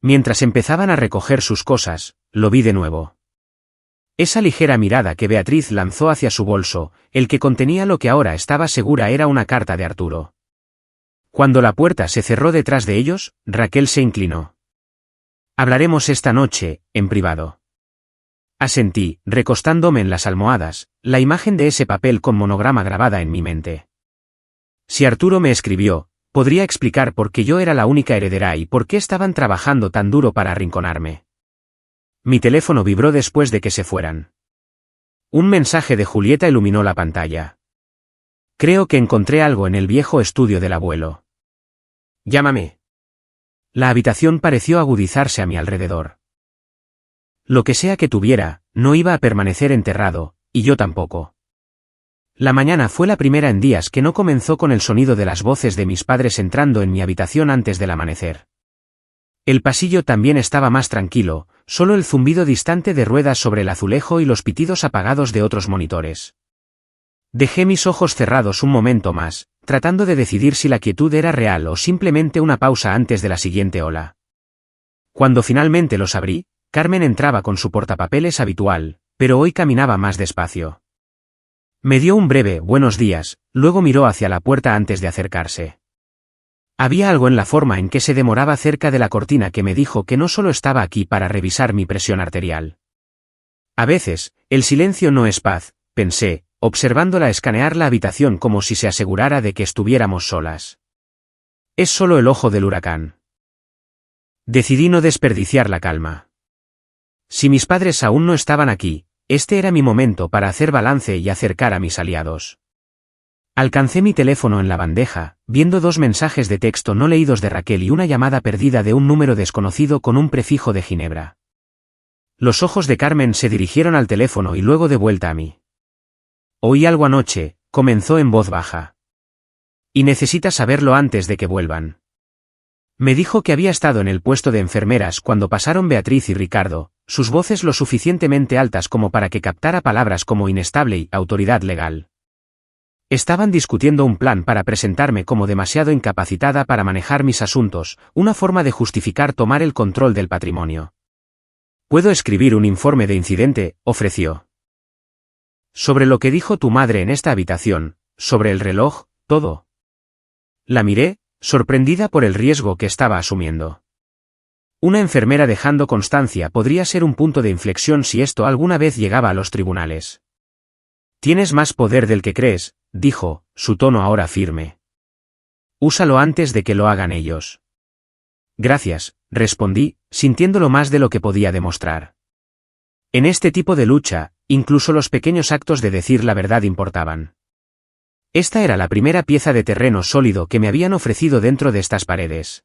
Mientras empezaban a recoger sus cosas, lo vi de nuevo. Esa ligera mirada que Beatriz lanzó hacia su bolso, el que contenía lo que ahora estaba segura era una carta de Arturo. Cuando la puerta se cerró detrás de ellos, Raquel se inclinó. Hablaremos esta noche, en privado. Asentí, recostándome en las almohadas, la imagen de ese papel con monograma grabada en mi mente. Si Arturo me escribió, podría explicar por qué yo era la única heredera y por qué estaban trabajando tan duro para arrinconarme. Mi teléfono vibró después de que se fueran. Un mensaje de Julieta iluminó la pantalla. Creo que encontré algo en el viejo estudio del abuelo. Llámame. La habitación pareció agudizarse a mi alrededor. Lo que sea que tuviera, no iba a permanecer enterrado, y yo tampoco. La mañana fue la primera en días que no comenzó con el sonido de las voces de mis padres entrando en mi habitación antes del amanecer. El pasillo también estaba más tranquilo, solo el zumbido distante de ruedas sobre el azulejo y los pitidos apagados de otros monitores. Dejé mis ojos cerrados un momento más, tratando de decidir si la quietud era real o simplemente una pausa antes de la siguiente ola. Cuando finalmente los abrí, Carmen entraba con su portapapeles habitual, pero hoy caminaba más despacio. Me dio un breve buenos días, luego miró hacia la puerta antes de acercarse. Había algo en la forma en que se demoraba cerca de la cortina que me dijo que no solo estaba aquí para revisar mi presión arterial. A veces, el silencio no es paz, pensé, observándola escanear la habitación como si se asegurara de que estuviéramos solas. Es solo el ojo del huracán. Decidí no desperdiciar la calma. Si mis padres aún no estaban aquí, este era mi momento para hacer balance y acercar a mis aliados. Alcancé mi teléfono en la bandeja, viendo 2 mensajes de texto no leídos de Raquel y una llamada perdida de un número desconocido con un prefijo de Ginebra. Los ojos de Carmen se dirigieron al teléfono y luego de vuelta a mí. Oí algo anoche, comenzó en voz baja. Y necesitas saberlo antes de que vuelvan. Me dijo que había estado en el puesto de enfermeras cuando pasaron Beatriz y Ricardo, sus voces lo suficientemente altas como para que captara palabras como inestable y autoridad legal. Estaban discutiendo un plan para presentarme como demasiado incapacitada para manejar mis asuntos, una forma de justificar tomar el control del patrimonio. «Puedo escribir un informe de incidente», ofreció. «Sobre lo que dijo tu madre en esta habitación, sobre el reloj, todo». La miré, sorprendida por el riesgo que estaba asumiendo. Una enfermera dejando constancia podría ser un punto de inflexión si esto alguna vez llegaba a los tribunales. «Tienes más poder del que crees», dijo, su tono ahora firme. «Úsalo antes de que lo hagan ellos». «Gracias», respondí, sintiéndolo más de lo que podía demostrar. En este tipo de lucha, incluso los pequeños actos de decir la verdad importaban. Esta era la primera pieza de terreno sólido que me habían ofrecido dentro de estas paredes.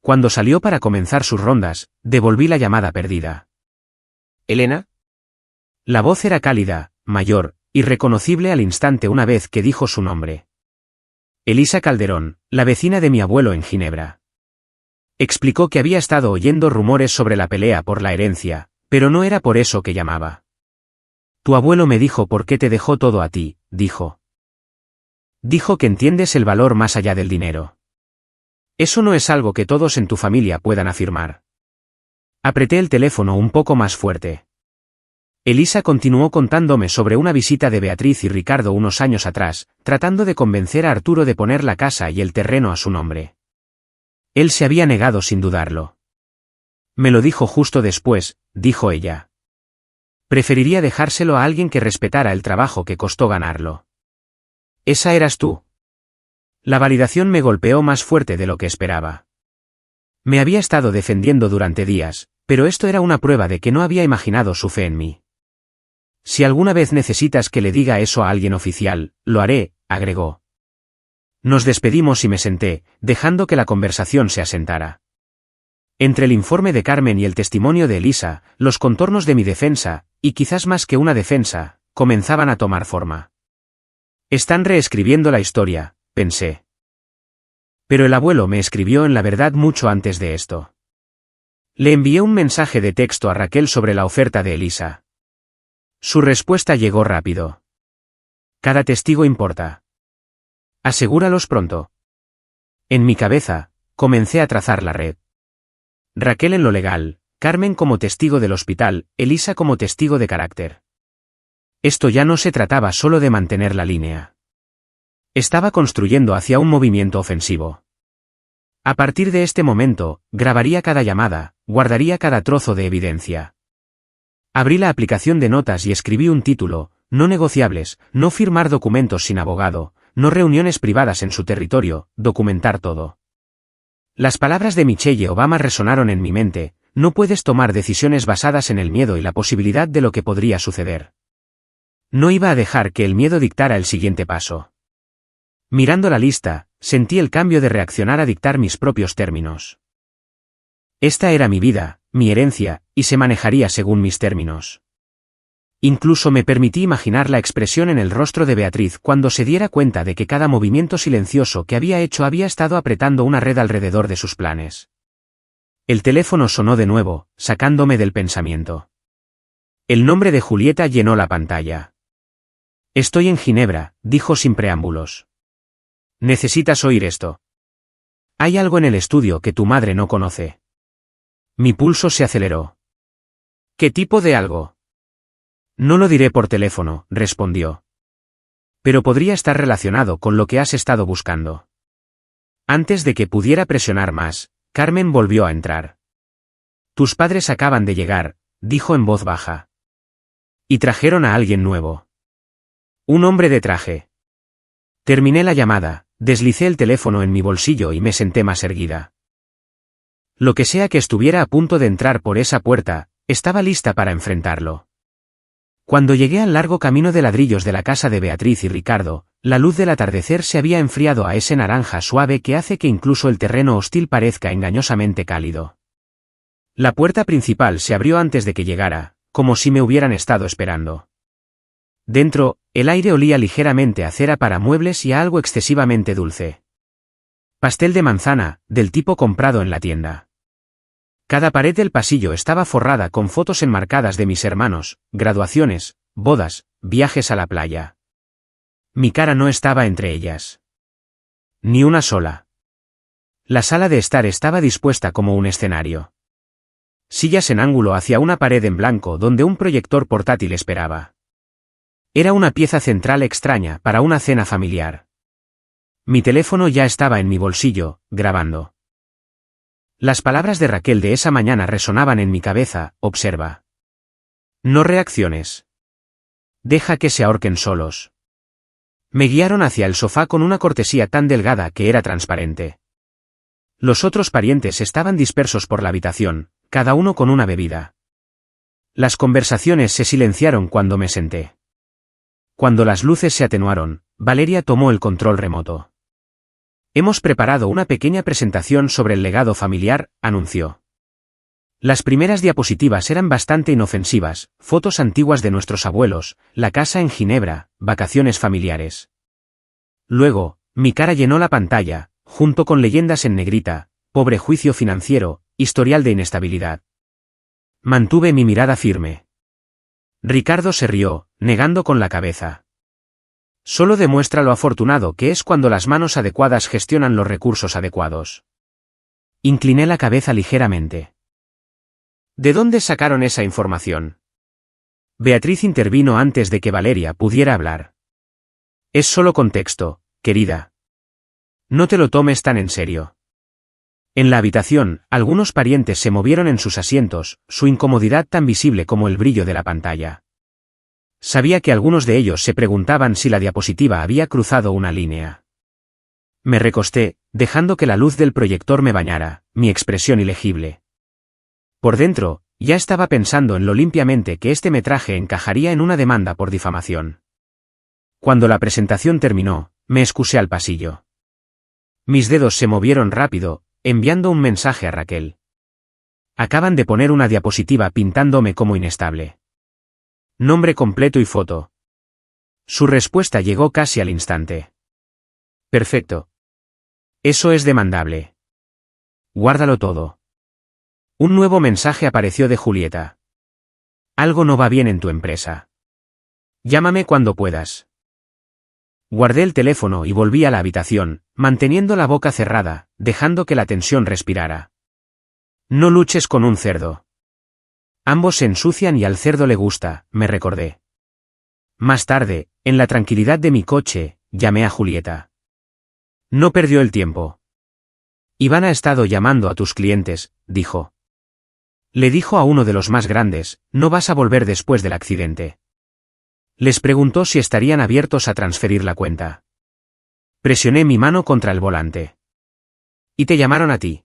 Cuando salió para comenzar sus rondas, devolví la llamada perdida. «¿Elena?» La voz era cálida, mayor, irreconocible al instante una vez que dijo su nombre. Elisa Calderón, la vecina de mi abuelo en Ginebra. Explicó que había estado oyendo rumores sobre la pelea por la herencia, pero no era por eso que llamaba. «Tu abuelo me dijo por qué te dejó todo a ti», dijo. «Dijo que entiendes el valor más allá del dinero. Eso no es algo que todos en tu familia puedan afirmar». Apreté el teléfono un poco más fuerte. Elisa continuó contándome sobre una visita de Beatriz y Ricardo unos años atrás, tratando de convencer a Arturo de poner la casa y el terreno a su nombre. Él se había negado sin dudarlo. Me lo dijo justo después, dijo ella. Preferiría dejárselo a alguien que respetara el trabajo que costó ganarlo. Esa eras tú. La validación me golpeó más fuerte de lo que esperaba. Me había estado defendiendo durante días, pero esto era una prueba de que no había imaginado su fe en mí. Si alguna vez necesitas que le diga eso a alguien oficial, lo haré, agregó. Nos despedimos y me senté, dejando que la conversación se asentara. Entre el informe de Carmen y el testimonio de Elisa, los contornos de mi defensa, y quizás más que una defensa, comenzaban a tomar forma. Están reescribiendo la historia, pensé. Pero el abuelo me escribió en la verdad mucho antes de esto. Le envié un mensaje de texto a Raquel sobre la oferta de Elisa. Su respuesta llegó rápido. Cada testigo importa. Asegúralos pronto. En mi cabeza, comencé a trazar la red. Raquel en lo legal, Carmen como testigo del hospital, Elisa como testigo de carácter. Esto ya no se trataba solo de mantener la línea. Estaba construyendo hacia un movimiento ofensivo. A partir de este momento, grabaría cada llamada, guardaría cada trozo de evidencia. Abrí la aplicación de notas y escribí un título: no negociables, no firmar documentos sin abogado, no reuniones privadas en su territorio, documentar todo. Las palabras de Michelle Obama resonaron en mi mente: no puedes tomar decisiones basadas en el miedo y la posibilidad de lo que podría suceder. No iba a dejar que el miedo dictara el siguiente paso. Mirando la lista, sentí el cambio de reaccionar a dictar mis propios términos. Esta era mi vida, mi herencia, y se manejaría según mis términos. Incluso me permití imaginar la expresión en el rostro de Beatriz cuando se diera cuenta de que cada movimiento silencioso que había hecho había estado apretando una red alrededor de sus planes. El teléfono sonó de nuevo, sacándome del pensamiento. El nombre de Julieta llenó la pantalla. Estoy en Ginebra, dijo sin preámbulos. Necesitas oír esto. Hay algo en el estudio que tu madre no conoce. Mi pulso se aceleró. ¿Qué tipo de algo? No lo diré por teléfono, respondió. Pero podría estar relacionado con lo que has estado buscando. Antes de que pudiera presionar más, Carmen volvió a entrar. Tus padres acaban de llegar, dijo en voz baja. Y trajeron a alguien nuevo. Un hombre de traje. Terminé la llamada, deslicé el teléfono en mi bolsillo y me senté más erguida. Lo que sea que estuviera a punto de entrar por esa puerta, estaba lista para enfrentarlo. Cuando llegué al largo camino de ladrillos de la casa de Beatriz y Ricardo, la luz del atardecer se había enfriado a ese naranja suave que hace que incluso el terreno hostil parezca engañosamente cálido. La puerta principal se abrió antes de que llegara, como si me hubieran estado esperando. Dentro, el aire olía ligeramente a cera para muebles y a algo excesivamente dulce. Pastel de manzana, del tipo comprado en la tienda. Cada pared del pasillo estaba forrada con fotos enmarcadas de mis hermanos, graduaciones, bodas, viajes a la playa. Mi cara no estaba entre ellas. Ni una sola. La sala de estar estaba dispuesta como un escenario. Sillas en ángulo hacia una pared en blanco donde un proyector portátil esperaba. Era una pieza central extraña para una cena familiar. Mi teléfono ya estaba en mi bolsillo, grabando. Las palabras de Raquel de esa mañana resonaban en mi cabeza: observa. No reacciones. Deja que se ahorquen solos. Me guiaron hacia el sofá con una cortesía tan delgada que era transparente. Los otros parientes estaban dispersos por la habitación, cada uno con una bebida. Las conversaciones se silenciaron cuando me senté. Cuando las luces se atenuaron, Valeria tomó el control remoto. Hemos preparado una pequeña presentación sobre el legado familiar, anunció. Las primeras diapositivas eran bastante inofensivas: fotos antiguas de nuestros abuelos, la casa en Ginebra, vacaciones familiares. Luego, mi cara llenó la pantalla, junto con leyendas en negrita: pobre juicio financiero, historial de inestabilidad. Mantuve mi mirada firme. Ricardo se rió, negando con la cabeza. Solo demuestra lo afortunado que es cuando las manos adecuadas gestionan los recursos adecuados. Incliné la cabeza ligeramente. ¿De dónde sacaron esa información? Beatriz intervino antes de que Valeria pudiera hablar. Es solo contexto, querida. No te lo tomes tan en serio. En la habitación, algunos parientes se movieron en sus asientos, su incomodidad tan visible como el brillo de la pantalla. Sabía que algunos de ellos se preguntaban si la diapositiva había cruzado una línea. Me recosté, dejando que la luz del proyector me bañara, mi expresión ilegible. Por dentro, ya estaba pensando en lo limpiamente que este metraje encajaría en una demanda por difamación. Cuando la presentación terminó, me excusé al pasillo. Mis dedos se movieron rápido, enviando un mensaje a Raquel. Acaban de poner una diapositiva pintándome como inestable. Nombre completo y foto. Su respuesta llegó casi al instante. Perfecto. Eso es demandable. Guárdalo todo. Un nuevo mensaje apareció de Julieta. Algo no va bien en tu empresa. Llámame cuando puedas. Guardé el teléfono y volví a la habitación, manteniendo la boca cerrada, dejando que la tensión respirara. No luches con un cerdo. Ambos se ensucian y al cerdo le gusta, me recordé. Más tarde, en la tranquilidad de mi coche, llamé a Julieta. No perdió el tiempo. Iván ha estado llamando a tus clientes, dijo. Le dijo a uno de los más grandes, no vas a volver después del accidente. Les preguntó si estarían abiertos a transferir la cuenta. Presioné mi mano contra el volante. ¿Y te llamaron a ti?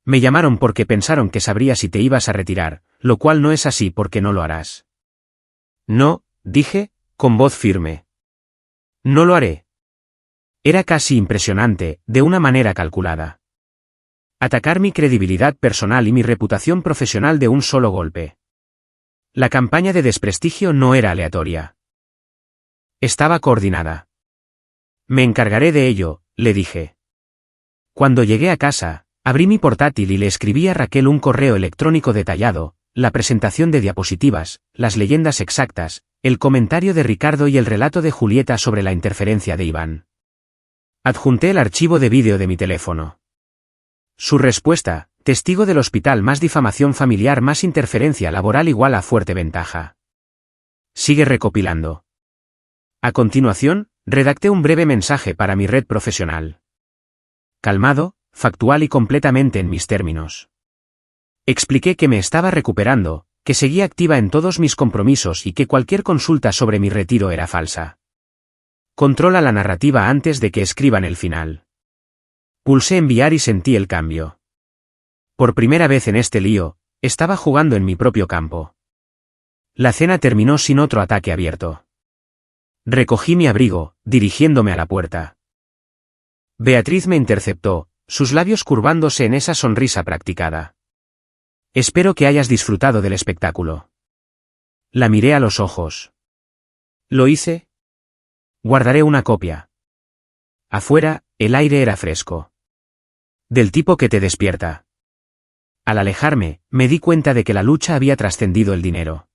Me llamaron porque pensaron que sabría si te ibas a retirar, lo cual no es así porque no lo harás. No, dije, con voz firme. No lo haré. Era casi impresionante, de una manera calculada. Atacar mi credibilidad personal y mi reputación profesional de un solo golpe. La campaña de desprestigio no era aleatoria. Estaba coordinada. Me encargaré de ello, le dije. Cuando llegué a casa, abrí mi portátil y le escribí a Raquel un correo electrónico detallado, la presentación de diapositivas, las leyendas exactas, el comentario de Ricardo y el relato de Julieta sobre la interferencia de Iván. Adjunté el archivo de vídeo de mi teléfono. Su respuesta, testigo del hospital más difamación familiar más interferencia laboral igual a fuerte ventaja. Sigue recopilando. A continuación, redacté un breve mensaje para mi red profesional. Calmado, factual y completamente en mis términos. Expliqué que me estaba recuperando, que seguía activa en todos mis compromisos y que cualquier consulta sobre mi retiro era falsa. Controla la narrativa antes de que escriban el final. Pulsé enviar y sentí el cambio. Por primera vez en este lío, estaba jugando en mi propio campo. La cena terminó sin otro ataque abierto. Recogí mi abrigo, dirigiéndome a la puerta. Beatriz me interceptó, sus labios curvándose en esa sonrisa practicada. Espero que hayas disfrutado del espectáculo. La miré a los ojos. ¿Lo hice? Guardaré una copia. Afuera, el aire era fresco. Del tipo que te despierta. Al alejarme, me di cuenta de que la lucha había trascendido el dinero.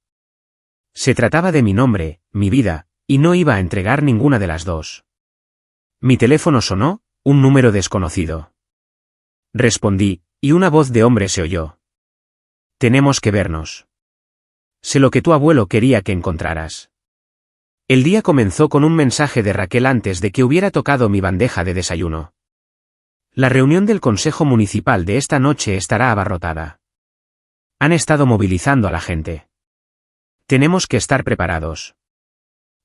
Se trataba de mi nombre, mi vida, y no iba a entregar ninguna de las dos. Mi teléfono sonó, un número desconocido. Respondí, y una voz de hombre se oyó. Tenemos que vernos. Sé lo que tu abuelo quería que encontraras. El día comenzó con un mensaje de Raquel antes de que hubiera tocado mi bandeja de desayuno. La reunión del Consejo Municipal de esta noche estará abarrotada. Han estado movilizando a la gente. Tenemos que estar preparados.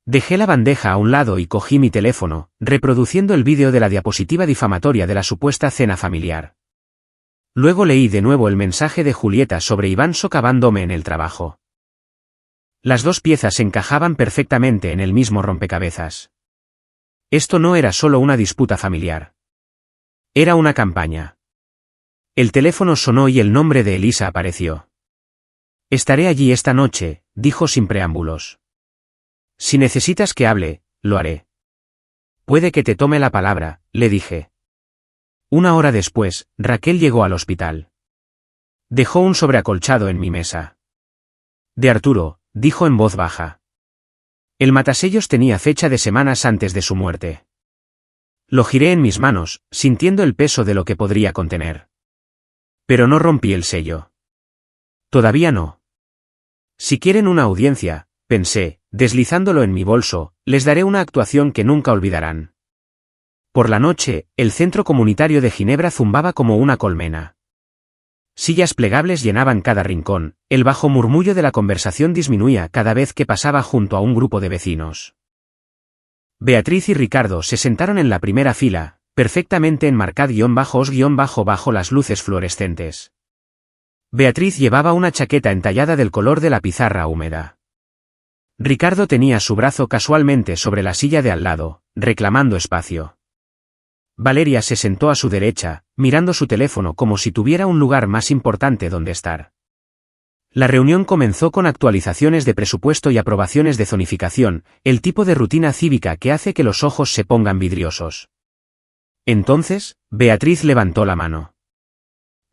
Dejé la bandeja a un lado y cogí mi teléfono, reproduciendo el vídeo de la diapositiva difamatoria de la supuesta cena familiar. Luego leí de nuevo el mensaje de Julieta sobre Iván socavándome en el trabajo. Las dos piezas encajaban perfectamente en el mismo rompecabezas. Esto no era solo una disputa familiar. Era una campaña. El teléfono sonó y el nombre de Elisa apareció. Estaré allí esta noche, dijo sin preámbulos. Si necesitas que hable, lo haré. Puede que te tome la palabra, le dije. Una hora después, Raquel llegó al hospital. Dejó un sobre acolchado en mi mesa. De Arturo, dijo en voz baja. El matasellos tenía fecha de semanas antes de su muerte. Lo giré en mis manos, sintiendo el peso de lo que podría contener. Pero no rompí el sello. Todavía no. Si quieren una audiencia, pensé, deslizándolo en mi bolso, les daré una actuación que nunca olvidarán. Por la noche, el centro comunitario de Ginebra zumbaba como una colmena. Sillas plegables llenaban cada rincón, el bajo murmullo de la conversación disminuía cada vez que pasaba junto a un grupo de vecinos. Beatriz y Ricardo se sentaron en la primera fila, perfectamente enmarcad-os- bajo las luces fluorescentes. Beatriz llevaba una chaqueta entallada del color de la pizarra húmeda. Ricardo tenía su brazo casualmente sobre la silla de al lado, reclamando espacio. Valeria se sentó a su derecha, mirando su teléfono como si tuviera un lugar más importante donde estar. La reunión comenzó con actualizaciones de presupuesto y aprobaciones de zonificación, el tipo de rutina cívica que hace que los ojos se pongan vidriosos. Entonces, Beatriz levantó la mano.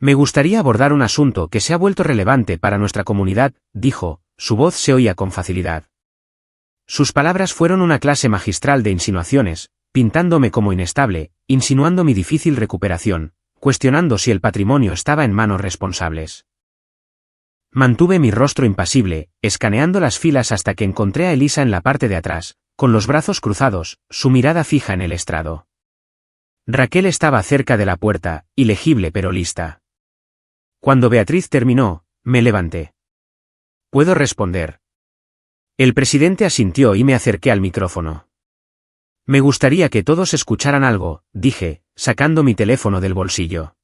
Me gustaría abordar un asunto que se ha vuelto relevante para nuestra comunidad, dijo, su voz se oía con facilidad. Sus palabras fueron una clase magistral de insinuaciones, pintándome como inestable, insinuando mi difícil recuperación, cuestionando si el patrimonio estaba en manos responsables. Mantuve mi rostro impasible, escaneando las filas hasta que encontré a Elisa en la parte de atrás, con los brazos cruzados, su mirada fija en el estrado. Raquel estaba cerca de la puerta, ilegible pero lista. Cuando Beatriz terminó, me levanté. ¿Puedo responder? El presidente asintió y me acerqué al micrófono. Me gustaría que todos escucharan algo, dije, sacando mi teléfono del bolsillo.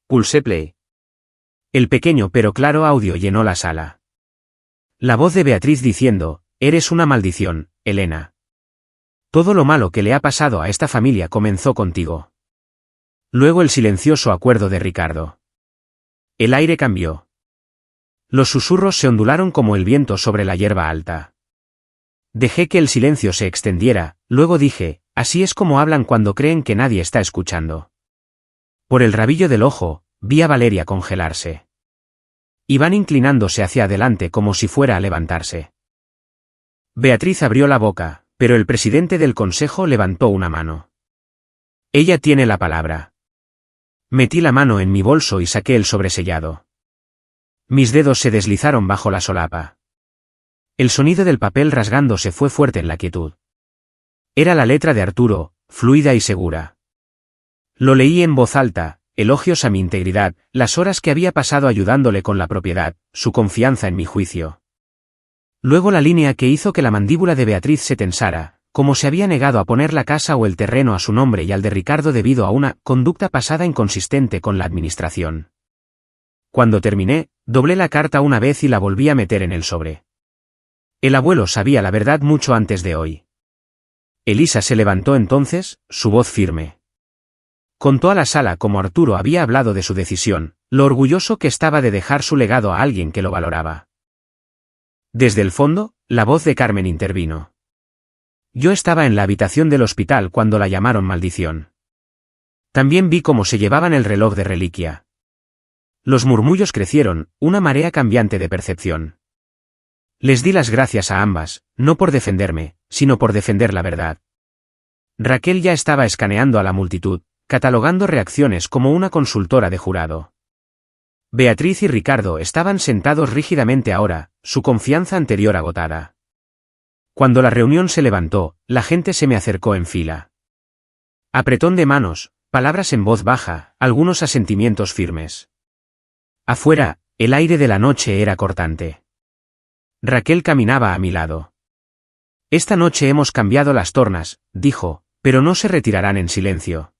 Pulsé play. El pequeño pero claro audio llenó la sala. La voz de Beatriz diciendo, eres una maldición, Elena. Todo lo malo que le ha pasado a esta familia comenzó contigo. Luego el silencioso acuerdo de Ricardo. El aire cambió. Los susurros se ondularon como el viento sobre la hierba alta. Dejé que el silencio se extendiera, luego dije, así es como hablan cuando creen que nadie está escuchando. Por el rabillo del ojo, vi a Valeria congelarse. Iban inclinándose hacia adelante como si fuera a levantarse. Beatriz abrió la boca, pero el presidente del consejo levantó una mano. Ella tiene la palabra. Metí la mano en mi bolso y saqué el sobresellado. Mis dedos se deslizaron bajo la solapa. El sonido del papel rasgándose fue fuerte en la quietud. Era la letra de Arturo, fluida y segura. Lo leí en voz alta, elogios a mi integridad, las horas que había pasado ayudándole con la propiedad, su confianza en mi juicio. Luego la línea que hizo que la mandíbula de Beatriz se tensara, como se había negado a poner la casa o el terreno a su nombre y al de Ricardo debido a una conducta pasada inconsistente con la administración. Cuando terminé, doblé la carta una vez y la volví a meter en el sobre. El abuelo sabía la verdad mucho antes de hoy. Elisa se levantó entonces, su voz firme. Contó a la sala cómo Arturo había hablado de su decisión, lo orgulloso que estaba de dejar su legado a alguien que lo valoraba. Desde el fondo, la voz de Carmen intervino. Yo estaba en la habitación del hospital cuando la llamaron maldición. También vi cómo se llevaban el reloj de reliquia. Los murmullos crecieron, una marea cambiante de percepción. Les di las gracias a ambas, no por defenderme, sino por defender la verdad. Raquel ya estaba escaneando a la multitud, catalogando reacciones como una consultora de jurado. Beatriz y Ricardo estaban sentados rígidamente ahora, su confianza anterior agotada. Cuando la reunión se levantó, la gente se me acercó en fila. Apretón de manos, palabras en voz baja, algunos asentimientos firmes. Afuera, el aire de la noche era cortante. Raquel caminaba a mi lado. Esta noche hemos cambiado las tornas, dijo, pero no se retirarán en silencio.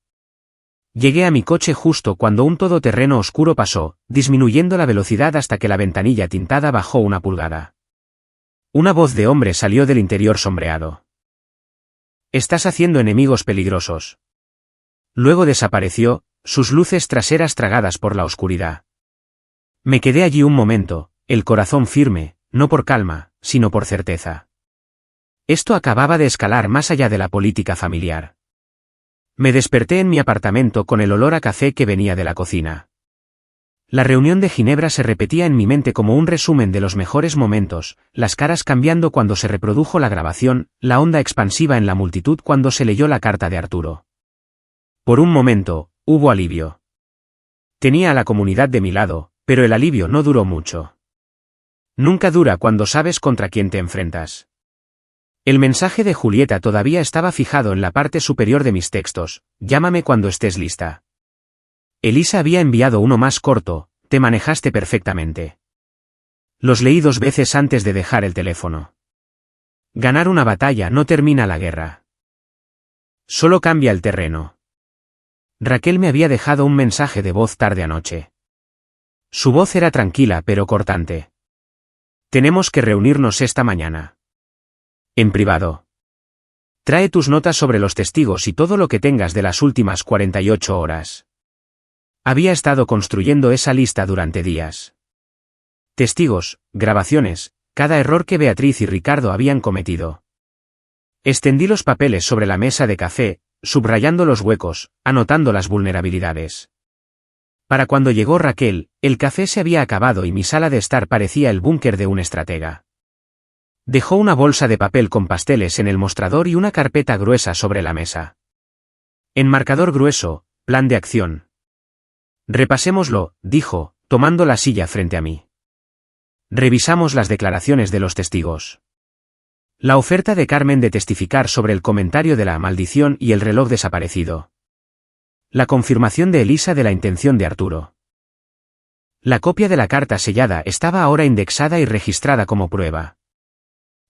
Llegué a mi coche justo cuando un todoterreno oscuro pasó, disminuyendo la velocidad hasta que la ventanilla tintada bajó una pulgada. Una voz de hombre salió del interior sombreado. Estás haciendo enemigos peligrosos. Luego desapareció, sus luces traseras tragadas por la oscuridad. Me quedé allí un momento, el corazón firme, no por calma, sino por certeza. Esto acababa de escalar más allá de la política familiar. Me desperté en mi apartamento con el olor a café que venía de la cocina. La reunión de Ginebra se repetía en mi mente como un resumen de los mejores momentos, las caras cambiando cuando se reprodujo la grabación, la onda expansiva en la multitud cuando se leyó la carta de Arturo. Por un momento, hubo alivio. Tenía a la comunidad de mi lado, pero el alivio no duró mucho. Nunca dura cuando sabes contra quién te enfrentas. El mensaje de Julieta todavía estaba fijado en la parte superior de mis textos. Llámame cuando estés lista. Elisa había enviado uno más corto. Te manejaste perfectamente. Los leí 2 veces antes de dejar el teléfono. Ganar una batalla no termina la guerra. Solo cambia el terreno. Raquel me había dejado un mensaje de voz tarde anoche. Su voz era tranquila pero cortante. Tenemos que reunirnos esta mañana. En privado. Trae tus notas sobre los testigos y todo lo que tengas de las últimas 48 horas. Había estado construyendo esa lista durante días. Testigos, grabaciones, cada error que Beatriz y Ricardo habían cometido. Extendí los papeles sobre la mesa de café, subrayando los huecos, anotando las vulnerabilidades. Para cuando llegó Raquel, el café se había acabado y mi sala de estar parecía el búnker de un estratega. Dejó una bolsa de papel con pasteles en el mostrador y una carpeta gruesa sobre la mesa. Enmarcador grueso, plan de acción. Repasémoslo, dijo, tomando la silla frente a mí. Revisamos las declaraciones de los testigos. La oferta de Carmen de testificar sobre el comentario de la maldición y el reloj desaparecido. La confirmación de Elisa de la intención de Arturo. La copia de la carta sellada estaba ahora indexada y registrada como prueba.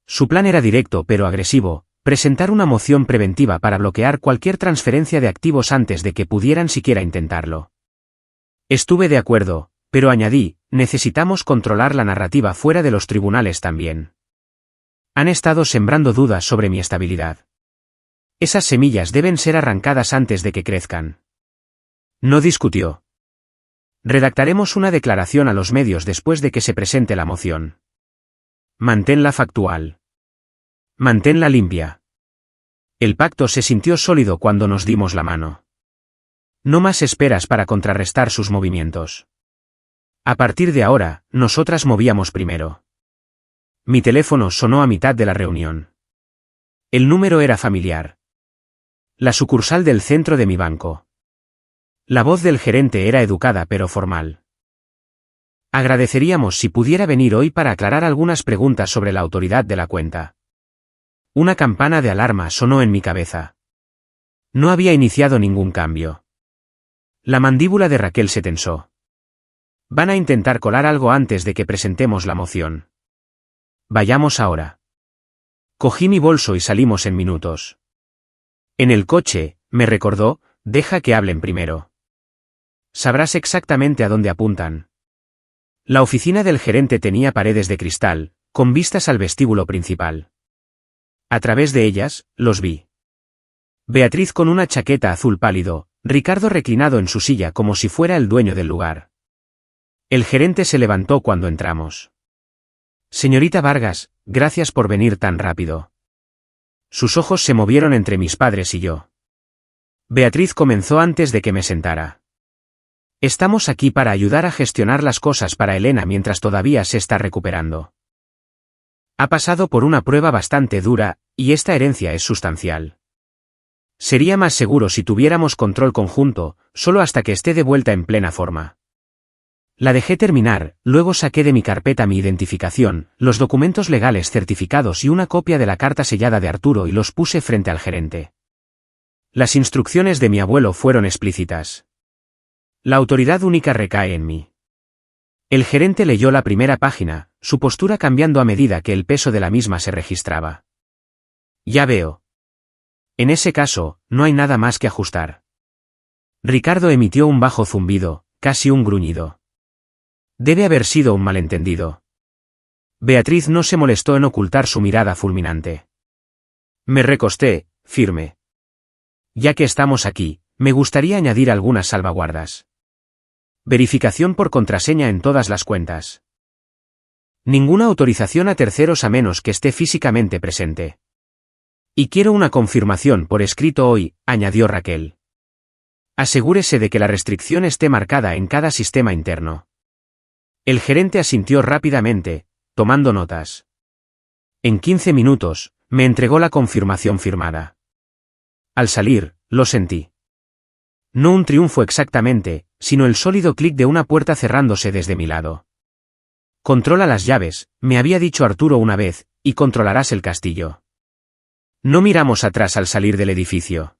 Su plan era directo pero agresivo, presentar una moción preventiva para bloquear cualquier transferencia de activos antes de que pudieran siquiera intentarlo. Estuve de acuerdo, pero añadí, necesitamos controlar la narrativa fuera de los tribunales también. Han estado sembrando dudas sobre mi estabilidad. Esas semillas deben ser arrancadas antes de que crezcan. No discutió. Redactaremos una declaración a los medios después de que se presente la moción. Manténla factual. Manténla limpia. El pacto se sintió sólido cuando nos dimos la mano. No más esperas para contrarrestar sus movimientos. A partir de ahora, nosotras movíamos primero. Mi teléfono sonó a mitad de la reunión. El número era familiar. La sucursal del centro de mi banco. La voz del gerente era educada pero formal. Agradeceríamos si pudiera venir hoy para aclarar algunas preguntas sobre la autoridad de la cuenta. Una campana de alarma sonó en mi cabeza. No había iniciado ningún cambio. La mandíbula de Raquel se tensó. Van a intentar colar algo antes de que presentemos la moción. Vayamos ahora. Cogí mi bolso y salimos en minutos. En el coche, me recordó, deja que hablen primero. Sabrás exactamente a dónde apuntan. La oficina del gerente tenía paredes de cristal, con vistas al vestíbulo principal. A través de ellas, los vi. Beatriz con una chaqueta azul pálido, Ricardo reclinado en su silla como si fuera el dueño del lugar. El gerente se levantó cuando entramos. Señorita Vargas, gracias por venir tan rápido. Sus ojos se movieron entre mis padres y yo. Beatriz comenzó antes de que me sentara. Estamos aquí para ayudar a gestionar las cosas para Elena mientras todavía se está recuperando. Ha pasado por una prueba bastante dura, y esta herencia es sustancial. Sería más seguro si tuviéramos control conjunto, solo hasta que esté de vuelta en plena forma. La dejé terminar, luego saqué de mi carpeta mi identificación, los documentos legales certificados y una copia de la carta sellada de Arturo y los puse frente al gerente. Las instrucciones de mi abuelo fueron explícitas. La autoridad única recae en mí. El gerente leyó la primera página, su postura cambiando a medida que el peso de la misma se registraba. Ya veo. En ese caso, no hay nada más que ajustar. Ricardo emitió un bajo zumbido, casi un gruñido. Debe haber sido un malentendido. Beatriz no se molestó en ocultar su mirada fulminante. Me recosté, firme. Ya que estamos aquí, me gustaría añadir algunas salvaguardas. Verificación por contraseña en todas las cuentas. Ninguna autorización a terceros a menos que esté físicamente presente. Y quiero una confirmación por escrito hoy, añadió Raquel. Asegúrese de que la restricción esté marcada en cada sistema interno. El gerente asintió rápidamente, tomando notas. En 15 minutos, me entregó la confirmación firmada. Al salir, lo sentí. No un triunfo exactamente, sino el sólido clic de una puerta cerrándose desde mi lado. Controla las llaves, me había dicho Arturo una vez, y controlarás el castillo. No miramos atrás al salir del edificio.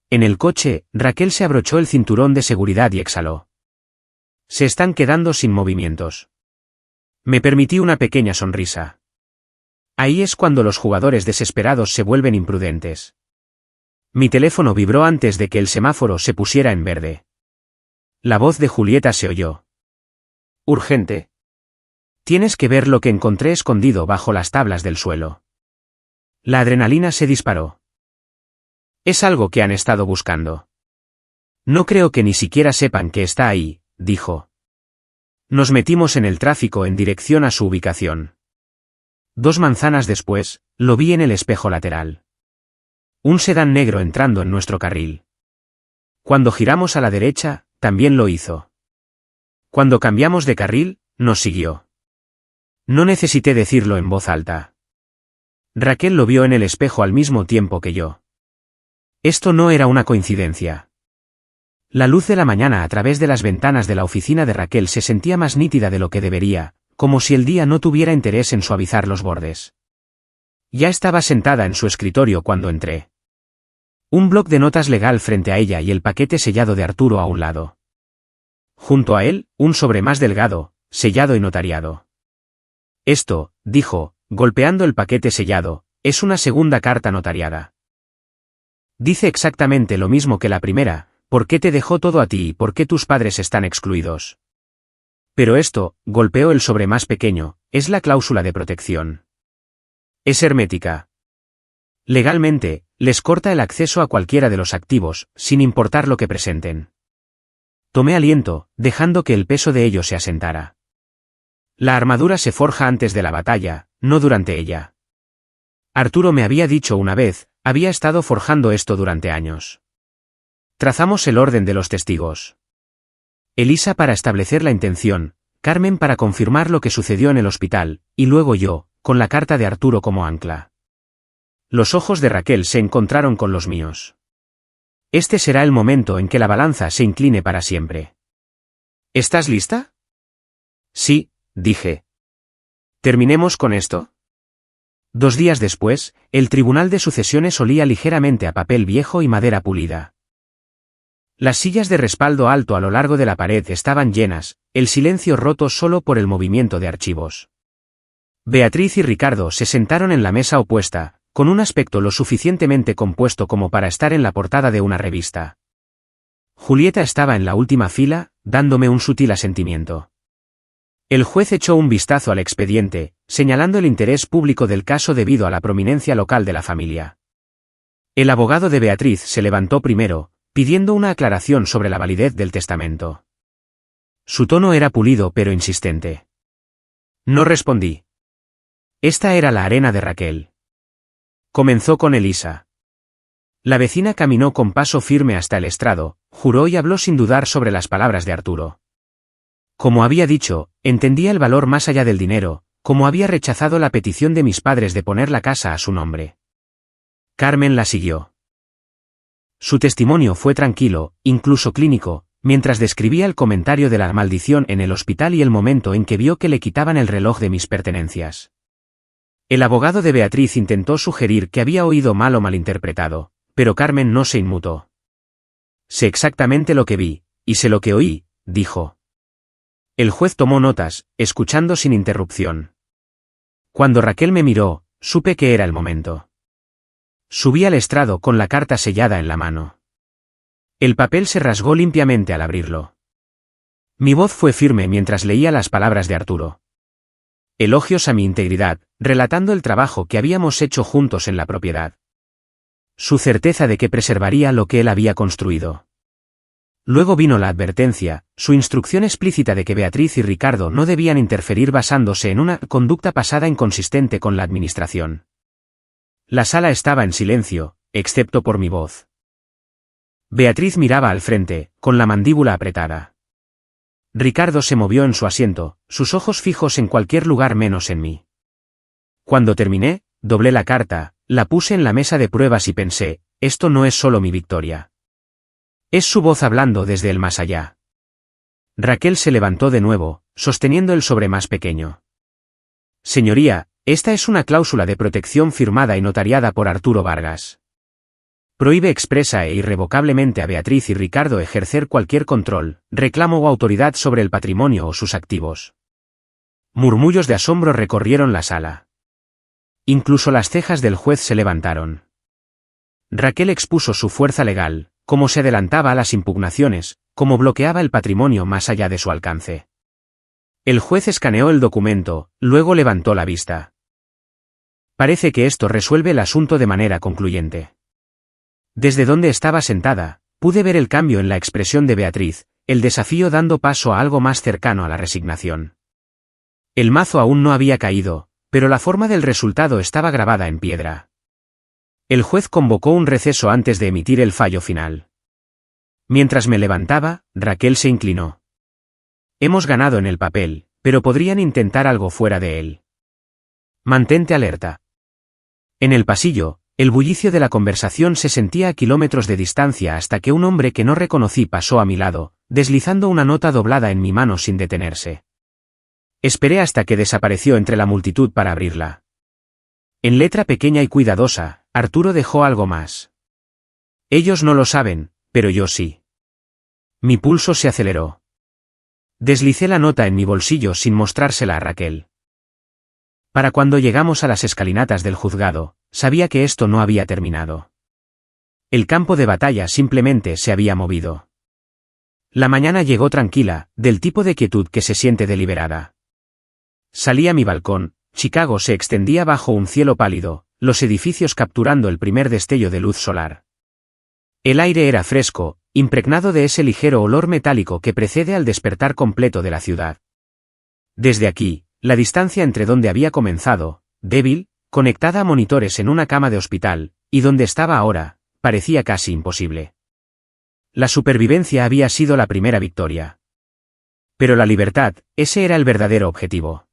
En el coche, Raquel se abrochó el cinturón de seguridad y exhaló. Se están quedando sin movimientos. Me permití una pequeña sonrisa. Ahí es cuando los jugadores desesperados se vuelven imprudentes. Mi teléfono vibró antes de que el semáforo se pusiera en verde. La voz de Julieta se oyó. Urgente. Tienes que ver lo que encontré escondido bajo las tablas del suelo. La adrenalina se disparó. Es algo que han estado buscando. No creo que ni siquiera sepan que está ahí, dijo. Nos metimos en el tráfico en dirección a su ubicación. 2 manzanas después, lo vi en el espejo lateral. Un sedán negro entrando en nuestro carril. Cuando giramos a la derecha, también lo hizo. Cuando cambiamos de carril, nos siguió. No necesité decirlo en voz alta. Raquel lo vio en el espejo al mismo tiempo que yo. Esto no era una coincidencia. La luz de la mañana a través de las ventanas de la oficina de Raquel se sentía más nítida de lo que debería, como si el día no tuviera interés en suavizar los bordes. Ya estaba sentada en su escritorio cuando entré. Un bloc de notas legal frente a ella y el paquete sellado de Arturo a un lado. Junto a él, un sobre más delgado, sellado y notariado. Esto, dijo, golpeando el paquete sellado, es una segunda carta notariada. Dice exactamente lo mismo que la primera, ¿por qué te dejó todo a ti y por qué tus padres están excluidos? Pero esto, golpeó el sobre más pequeño, es la cláusula de protección. Es hermética. Legalmente, les corta el acceso a cualquiera de los activos, sin importar lo que presenten. Tomé aliento, dejando que el peso de ello se asentara. La armadura se forja antes de la batalla, no durante ella. Arturo me había dicho una vez, había estado forjando esto durante años. Trazamos el orden de los testigos. Elisa para establecer la intención, Carmen para confirmar lo que sucedió en el hospital, y luego yo, con la carta de Arturo como ancla. Los ojos de Raquel se encontraron con los míos. Este será el momento en que la balanza se incline para siempre. ¿Estás lista? Sí, dije. ¿Terminemos con esto? 2 días después, el tribunal de sucesiones olía ligeramente a papel viejo y madera pulida. Las sillas de respaldo alto a lo largo de la pared estaban llenas, el silencio roto solo por el movimiento de archivos. Beatriz y Ricardo se sentaron en la mesa opuesta, con un aspecto lo suficientemente compuesto como para estar en la portada de una revista. Julieta estaba en la última fila, dándome un sutil asentimiento. El juez echó un vistazo al expediente, señalando el interés público del caso debido a la prominencia local de la familia. El abogado de Beatriz se levantó primero, pidiendo una aclaración sobre la validez del testamento. Su tono era pulido pero insistente. No respondí. Esta era la arena de Raquel. Comenzó con Elisa. La vecina caminó con paso firme hasta el estrado, juró y habló sin dudar sobre las palabras de Arturo. Como había dicho, entendía el valor más allá del dinero, como había rechazado la petición de mis padres de poner la casa a su nombre. Carmen la siguió. Su testimonio fue tranquilo, incluso clínico, mientras describía el comentario de la maldición en el hospital y el momento en que vio que le quitaban el reloj de mis pertenencias. El abogado de Beatriz intentó sugerir que había oído mal o malinterpretado, pero Carmen no se inmutó. Sé exactamente lo que vi, y sé lo que oí, dijo. El juez tomó notas, escuchando sin interrupción. Cuando Raquel me miró, supe que era el momento. Subí al estrado con la carta sellada en la mano. El papel se rasgó limpiamente al abrirlo. Mi voz fue firme mientras leía las palabras de Arturo. Elogios a mi integridad, relatando el trabajo que habíamos hecho juntos en la propiedad. Su certeza de que preservaría lo que él había construido. Luego vino la advertencia, su instrucción explícita de que Beatriz y Ricardo no debían interferir basándose en una conducta pasada inconsistente con la administración. La sala estaba en silencio, excepto por mi voz. Beatriz miraba al frente, con la mandíbula apretada. Ricardo se movió en su asiento, sus ojos fijos en cualquier lugar menos en mí. Cuando terminé, doblé la carta, la puse en la mesa de pruebas y pensé, esto no es solo mi victoria. Es su voz hablando desde el más allá. Raquel se levantó de nuevo, sosteniendo el sobre más pequeño. Señoría, esta es una cláusula de protección firmada y notariada por Arturo Vargas. Prohíbe expresa e irrevocablemente a Beatriz y Ricardo ejercer cualquier control, reclamo o autoridad sobre el patrimonio o sus activos. Murmullos de asombro recorrieron la sala. Incluso las cejas del juez se levantaron. Raquel expuso su fuerza legal, cómo se adelantaba a las impugnaciones, cómo bloqueaba el patrimonio más allá de su alcance. El juez escaneó el documento, luego levantó la vista. Parece que esto resuelve el asunto de manera concluyente. Desde donde estaba sentada, pude ver el cambio en la expresión de Beatriz, el desafío dando paso a algo más cercano a la resignación. El mazo aún no había caído, pero la forma del resultado estaba grabada en piedra. El juez convocó un receso antes de emitir el fallo final. Mientras me levantaba, Raquel se inclinó. Hemos ganado en el papel, pero podrían intentar algo fuera de él. Mantente alerta. En el pasillo, el bullicio de la conversación se sentía a kilómetros de distancia hasta que un hombre que no reconocí pasó a mi lado, deslizando una nota doblada en mi mano sin detenerse. Esperé hasta que desapareció entre la multitud para abrirla. En letra pequeña y cuidadosa, Arturo dejó algo más. Ellos no lo saben, pero yo sí. Mi pulso se aceleró. Deslicé la nota en mi bolsillo sin mostrársela a Raquel. Para cuando llegamos a las escalinatas del juzgado, sabía que esto no había terminado. El campo de batalla simplemente se había movido. La mañana llegó tranquila, del tipo de quietud que se siente deliberada. Salí a mi balcón, Chicago se extendía bajo un cielo pálido, los edificios capturando el primer destello de luz solar. El aire era fresco, impregnado de ese ligero olor metálico que precede al despertar completo de la ciudad. Desde aquí, la distancia entre donde había comenzado, débil, conectada a monitores en una cama de hospital, y donde estaba ahora, parecía casi imposible. La supervivencia había sido la primera victoria. Pero la libertad, ese era el verdadero objetivo.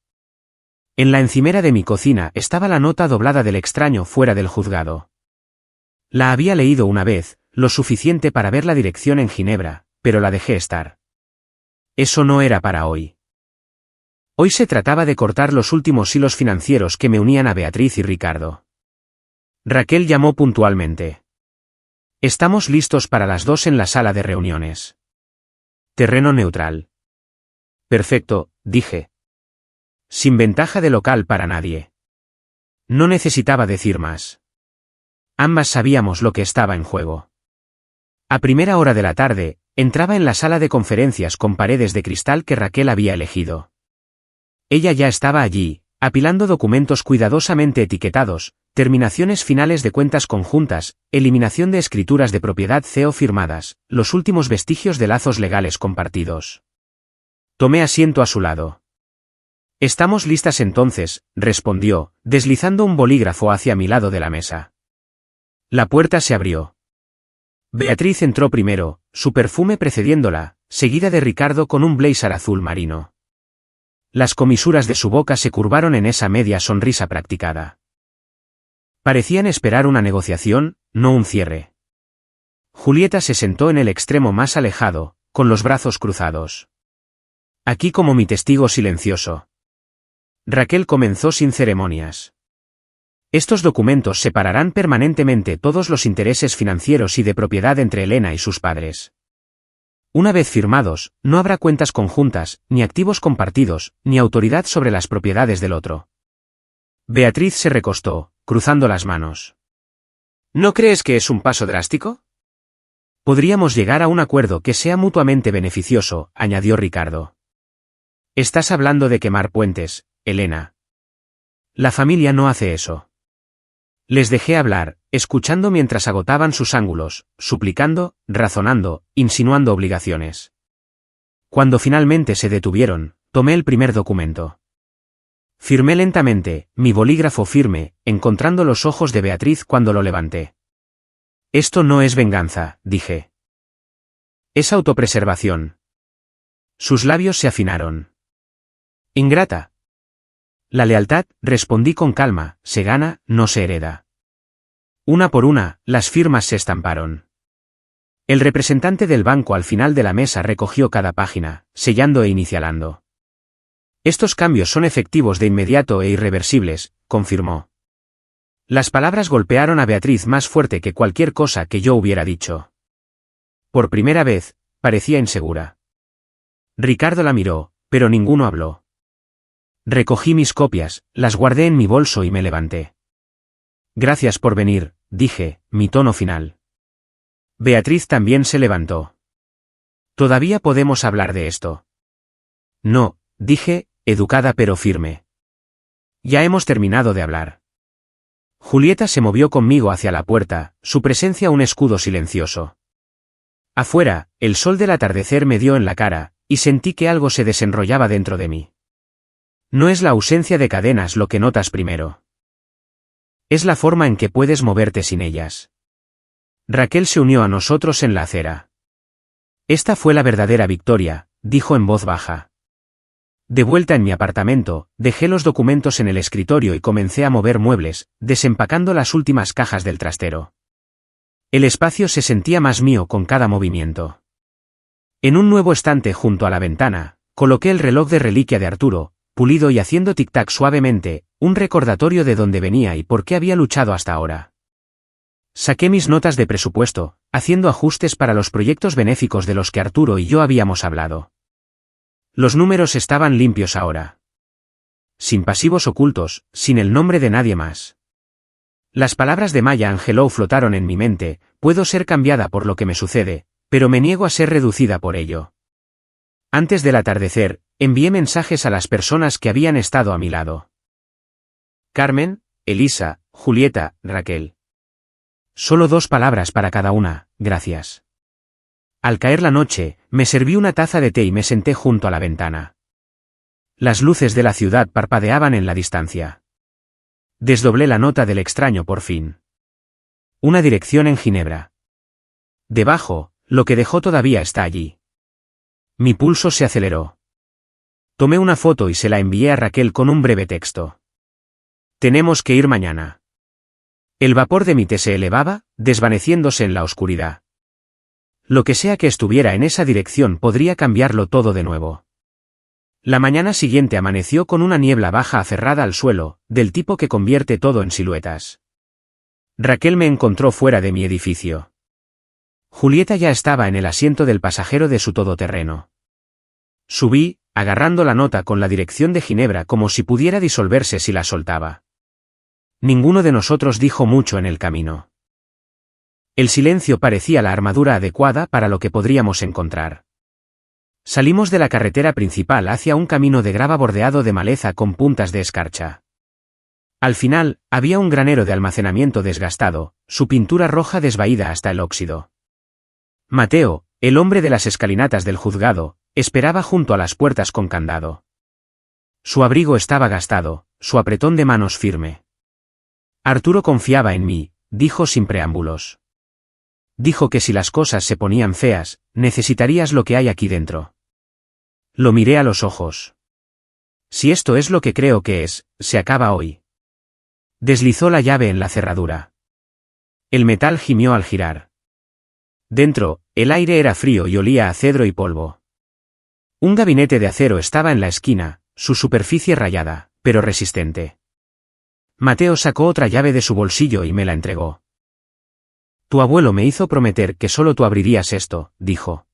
En la encimera de mi cocina estaba la nota doblada del extraño fuera del juzgado. La había leído una vez, lo suficiente para ver la dirección en Ginebra, pero la dejé estar. Eso no era para hoy. Hoy se trataba de cortar los últimos hilos financieros que me unían a Beatriz y Ricardo. Raquel llamó puntualmente. Estamos listos para las 2 en la sala de reuniones. Terreno neutral. Perfecto, dije. Sin ventaja de local para nadie. No necesitaba decir más. Ambas sabíamos lo que estaba en juego. A primera hora de la tarde, entraba en la sala de conferencias con paredes de cristal que Raquel había elegido. Ella ya estaba allí, apilando documentos cuidadosamente etiquetados, terminaciones finales de cuentas conjuntas, eliminación de escrituras de propiedad CEO firmadas, los últimos vestigios de lazos legales compartidos. Tomé asiento a su lado. Estamos listas entonces, respondió, deslizando un bolígrafo hacia mi lado de la mesa. La puerta se abrió. Beatriz entró primero, su perfume precediéndola, seguida de Ricardo con un blazer azul marino. Las comisuras de su boca se curvaron en esa media sonrisa practicada. Parecían esperar una negociación, no un cierre. Julieta se sentó en el extremo más alejado, con los brazos cruzados. Aquí como mi testigo silencioso. Raquel comenzó sin ceremonias. Estos documentos separarán permanentemente todos los intereses financieros y de propiedad entre Elena y sus padres. Una vez firmados, no habrá cuentas conjuntas, ni activos compartidos, ni autoridad sobre las propiedades del otro. Beatriz se recostó, cruzando las manos. ¿No crees que es un paso drástico? Podríamos llegar a un acuerdo que sea mutuamente beneficioso, añadió Ricardo. Estás hablando de quemar puentes, Elena. La familia no hace eso. Les dejé hablar, escuchando mientras agotaban sus ángulos, suplicando, razonando, insinuando obligaciones. Cuando finalmente se detuvieron, tomé el primer documento. Firmé lentamente, mi bolígrafo firme, encontrando los ojos de Beatriz cuando lo levanté. Esto no es venganza, dije. Es autopreservación. Sus labios se afinaron. Ingrata. La lealtad, respondí con calma, se gana, no se hereda. Una por una, las firmas se estamparon. El representante del banco al final de la mesa recogió cada página, sellando e inicialando. Estos cambios son efectivos de inmediato e irreversibles, confirmó. Las palabras golpearon a Beatriz más fuerte que cualquier cosa que yo hubiera dicho. Por primera vez, parecía insegura. Ricardo la miró, pero ninguno habló. Recogí mis copias, las guardé en mi bolso y me levanté. Gracias por venir, dije, mi tono final. Beatriz también se levantó. ¿Todavía podemos hablar de esto? No, dije, educada pero firme. Ya hemos terminado de hablar. Julieta se movió conmigo hacia la puerta, su presencia un escudo silencioso. Afuera, el sol del atardecer me dio en la cara, y sentí que algo se desenrollaba dentro de mí. No es la ausencia de cadenas lo que notas primero. Es la forma en que puedes moverte sin ellas. Raquel se unió a nosotros en la acera. Esta fue la verdadera victoria, dijo en voz baja. De vuelta en mi apartamento, dejé los documentos en el escritorio y comencé a mover muebles, desempacando las últimas cajas del trastero. El espacio se sentía más mío con cada movimiento. En un nuevo estante junto a la ventana, coloqué el reloj de reliquia de Arturo, pulido y haciendo tic-tac suavemente, un recordatorio de dónde venía y por qué había luchado hasta ahora. Saqué mis notas de presupuesto, haciendo ajustes para los proyectos benéficos de los que Arturo y yo habíamos hablado. Los números estaban limpios ahora. Sin pasivos ocultos, sin el nombre de nadie más. Las palabras de Maya Angelou flotaron en mi mente: puedo ser cambiada por lo que me sucede, pero me niego a ser reducida por ello. Antes del atardecer, envié mensajes a las personas que habían estado a mi lado. Carmen, Elisa, Julieta, Raquel. Solo 2 palabras para cada una, gracias. Al caer la noche, me serví una taza de té y me senté junto a la ventana. Las luces de la ciudad parpadeaban en la distancia. Desdoblé la nota del extraño por fin. Una dirección en Ginebra. Debajo, lo que dejó todavía está allí. Mi pulso se aceleró. Tomé una foto y se la envié a Raquel con un breve texto. Tenemos que ir mañana. El vapor de mi té se elevaba, desvaneciéndose en la oscuridad. Lo que sea que estuviera en esa dirección podría cambiarlo todo de nuevo. La mañana siguiente amaneció con una niebla baja aferrada al suelo, del tipo que convierte todo en siluetas. Raquel me encontró fuera de mi edificio. Julieta ya estaba en el asiento del pasajero de su todoterreno. Subí, agarrando la nota con la dirección de Ginebra como si pudiera disolverse si la soltaba. Ninguno de nosotros dijo mucho en el camino. El silencio parecía la armadura adecuada para lo que podríamos encontrar. Salimos de la carretera principal hacia un camino de grava bordeado de maleza con puntas de escarcha. Al final, había un granero de almacenamiento desgastado, su pintura roja desvaída hasta el óxido. Mateo, el hombre de las escalinatas del juzgado, esperaba junto a las puertas con candado. Su abrigo estaba gastado, su apretón de manos firme. Arturo confiaba en mí, dijo sin preámbulos. Dijo que si las cosas se ponían feas, necesitarías lo que hay aquí dentro. Lo miré a los ojos. Si esto es lo que creo que es, se acaba hoy. Deslizó la llave en la cerradura. El metal gimió al girar. Dentro, el aire era frío y olía a cedro y polvo. Un gabinete de acero estaba en la esquina, su superficie rayada, pero resistente. Mateo sacó otra llave de su bolsillo y me la entregó. Tu abuelo me hizo prometer que solo tú abrirías esto, dijo.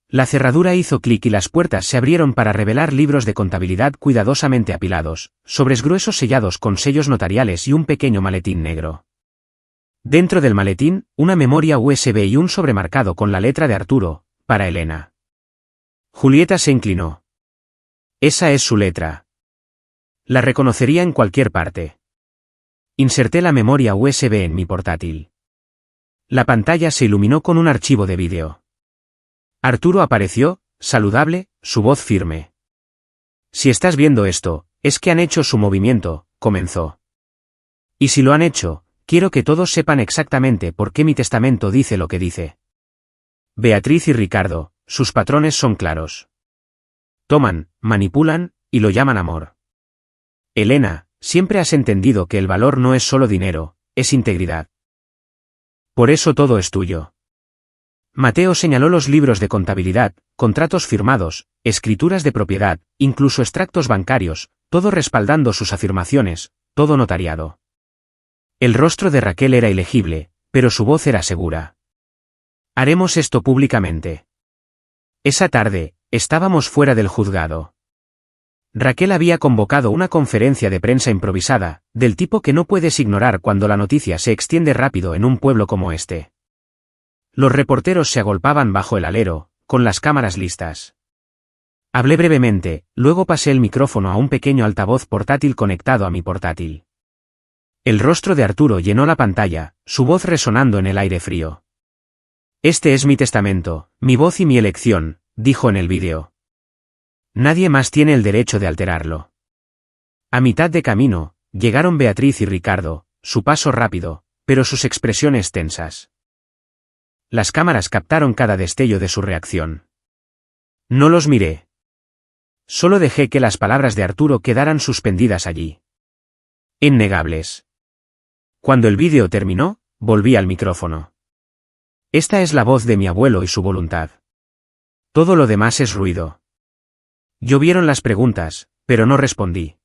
La cerradura hizo clic y las puertas se abrieron para revelar libros de contabilidad cuidadosamente apilados, sobres gruesos sellados con sellos notariales y un pequeño maletín negro. Dentro del maletín, una memoria USB y un sobremarcado con la letra de Arturo, para Elena. Julieta se inclinó. Esa es su letra. La reconocería en cualquier parte. Inserté la memoria USB en mi portátil. La pantalla se iluminó con un archivo de vídeo. Arturo apareció, saludable, su voz firme. Si estás viendo esto, es que han hecho su movimiento, comenzó. Y si lo han hecho, quiero que todos sepan exactamente por qué mi testamento dice lo que dice. Beatriz y Ricardo, sus patrones son claros. Toman, manipulan, y lo llaman amor. Elena, siempre has entendido que el valor no es solo dinero, es integridad. Por eso todo es tuyo. Mateo señaló los libros de contabilidad, contratos firmados, escrituras de propiedad, incluso extractos bancarios, todo respaldando sus afirmaciones, todo notariado. El rostro de Raquel era ilegible, pero su voz era segura. Haremos esto públicamente. Esa tarde, estábamos fuera del juzgado. Raquel había convocado una conferencia de prensa improvisada, del tipo que no puedes ignorar cuando la noticia se extiende rápido en un pueblo como este. Los reporteros se agolpaban bajo el alero, con las cámaras listas. Hablé brevemente, luego pasé el micrófono a un pequeño altavoz portátil conectado a mi portátil. El rostro de Arturo llenó la pantalla, su voz resonando en el aire frío. Este es mi testamento, mi voz y mi elección, dijo en el vídeo. Nadie más tiene el derecho de alterarlo. A mitad de camino, llegaron Beatriz y Ricardo, su paso rápido, pero sus expresiones tensas. Las cámaras captaron cada destello de su reacción. No los miré. Solo dejé que las palabras de Arturo quedaran suspendidas allí. Innegables. Cuando el vídeo terminó, volví al micrófono. Esta es la voz de mi abuelo y su voluntad. Todo lo demás es ruido. Llovieron las preguntas, pero no respondí.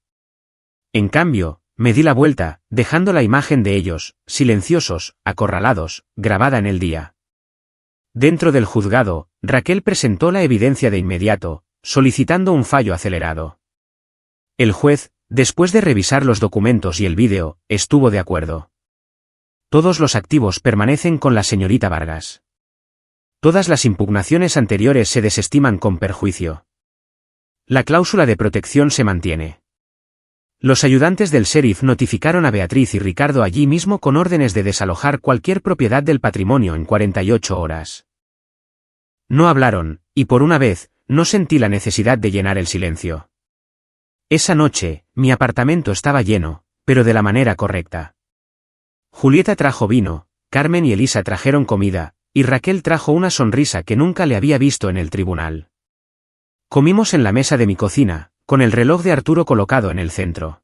En cambio, me di la vuelta, dejando la imagen de ellos, silenciosos, acorralados, grabada en el día. Dentro del juzgado, Raquel presentó la evidencia de inmediato, solicitando un fallo acelerado. El juez, después de revisar los documentos y el vídeo, estuvo de acuerdo. Todos los activos permanecen con la señorita Vargas. Todas las impugnaciones anteriores se desestiman con perjuicio. La cláusula de protección se mantiene. Los ayudantes del sheriff notificaron a Beatriz y Ricardo allí mismo con órdenes de desalojar cualquier propiedad del patrimonio en 48 horas. No hablaron, y por una vez, no sentí la necesidad de llenar el silencio. Esa noche, mi apartamento estaba lleno, pero de la manera correcta. Julieta trajo vino, Carmen y Elisa trajeron comida, y Raquel trajo una sonrisa que nunca le había visto en el tribunal. Comimos en la mesa de mi cocina, con el reloj de Arturo colocado en el centro.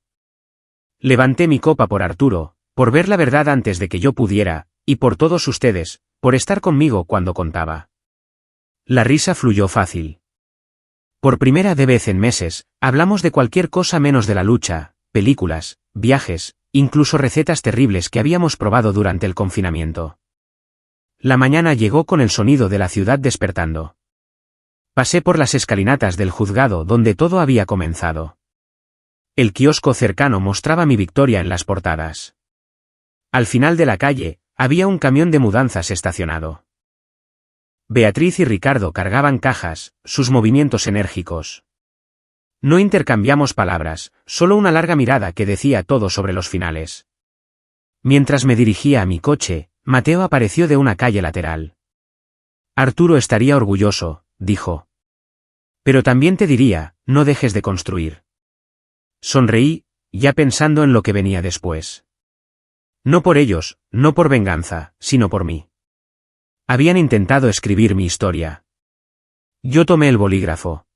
Levanté mi copa por Arturo, por ver la verdad antes de que yo pudiera, y por todos ustedes, por estar conmigo cuando contaba. La risa fluyó fácil. Por primera vez en meses, hablamos de cualquier cosa menos de la lucha, películas, viajes, incluso recetas terribles que habíamos probado durante el confinamiento. La mañana llegó con el sonido de la ciudad despertando. Pasé por las escalinatas del juzgado donde todo había comenzado. El kiosco cercano mostraba mi victoria en las portadas. Al final de la calle, había un camión de mudanzas estacionado. Beatriz y Ricardo cargaban cajas, sus movimientos enérgicos. No intercambiamos palabras, solo una larga mirada que decía todo sobre los finales. Mientras me dirigía a mi coche, Mateo apareció de una calle lateral. Arturo estaría orgulloso, dijo. Pero también te diría, no dejes de construir. Sonreí, ya pensando en lo que venía después. No por ellos, no por venganza, sino por mí. Habían intentado escribir mi historia. Yo tomé el bolígrafo.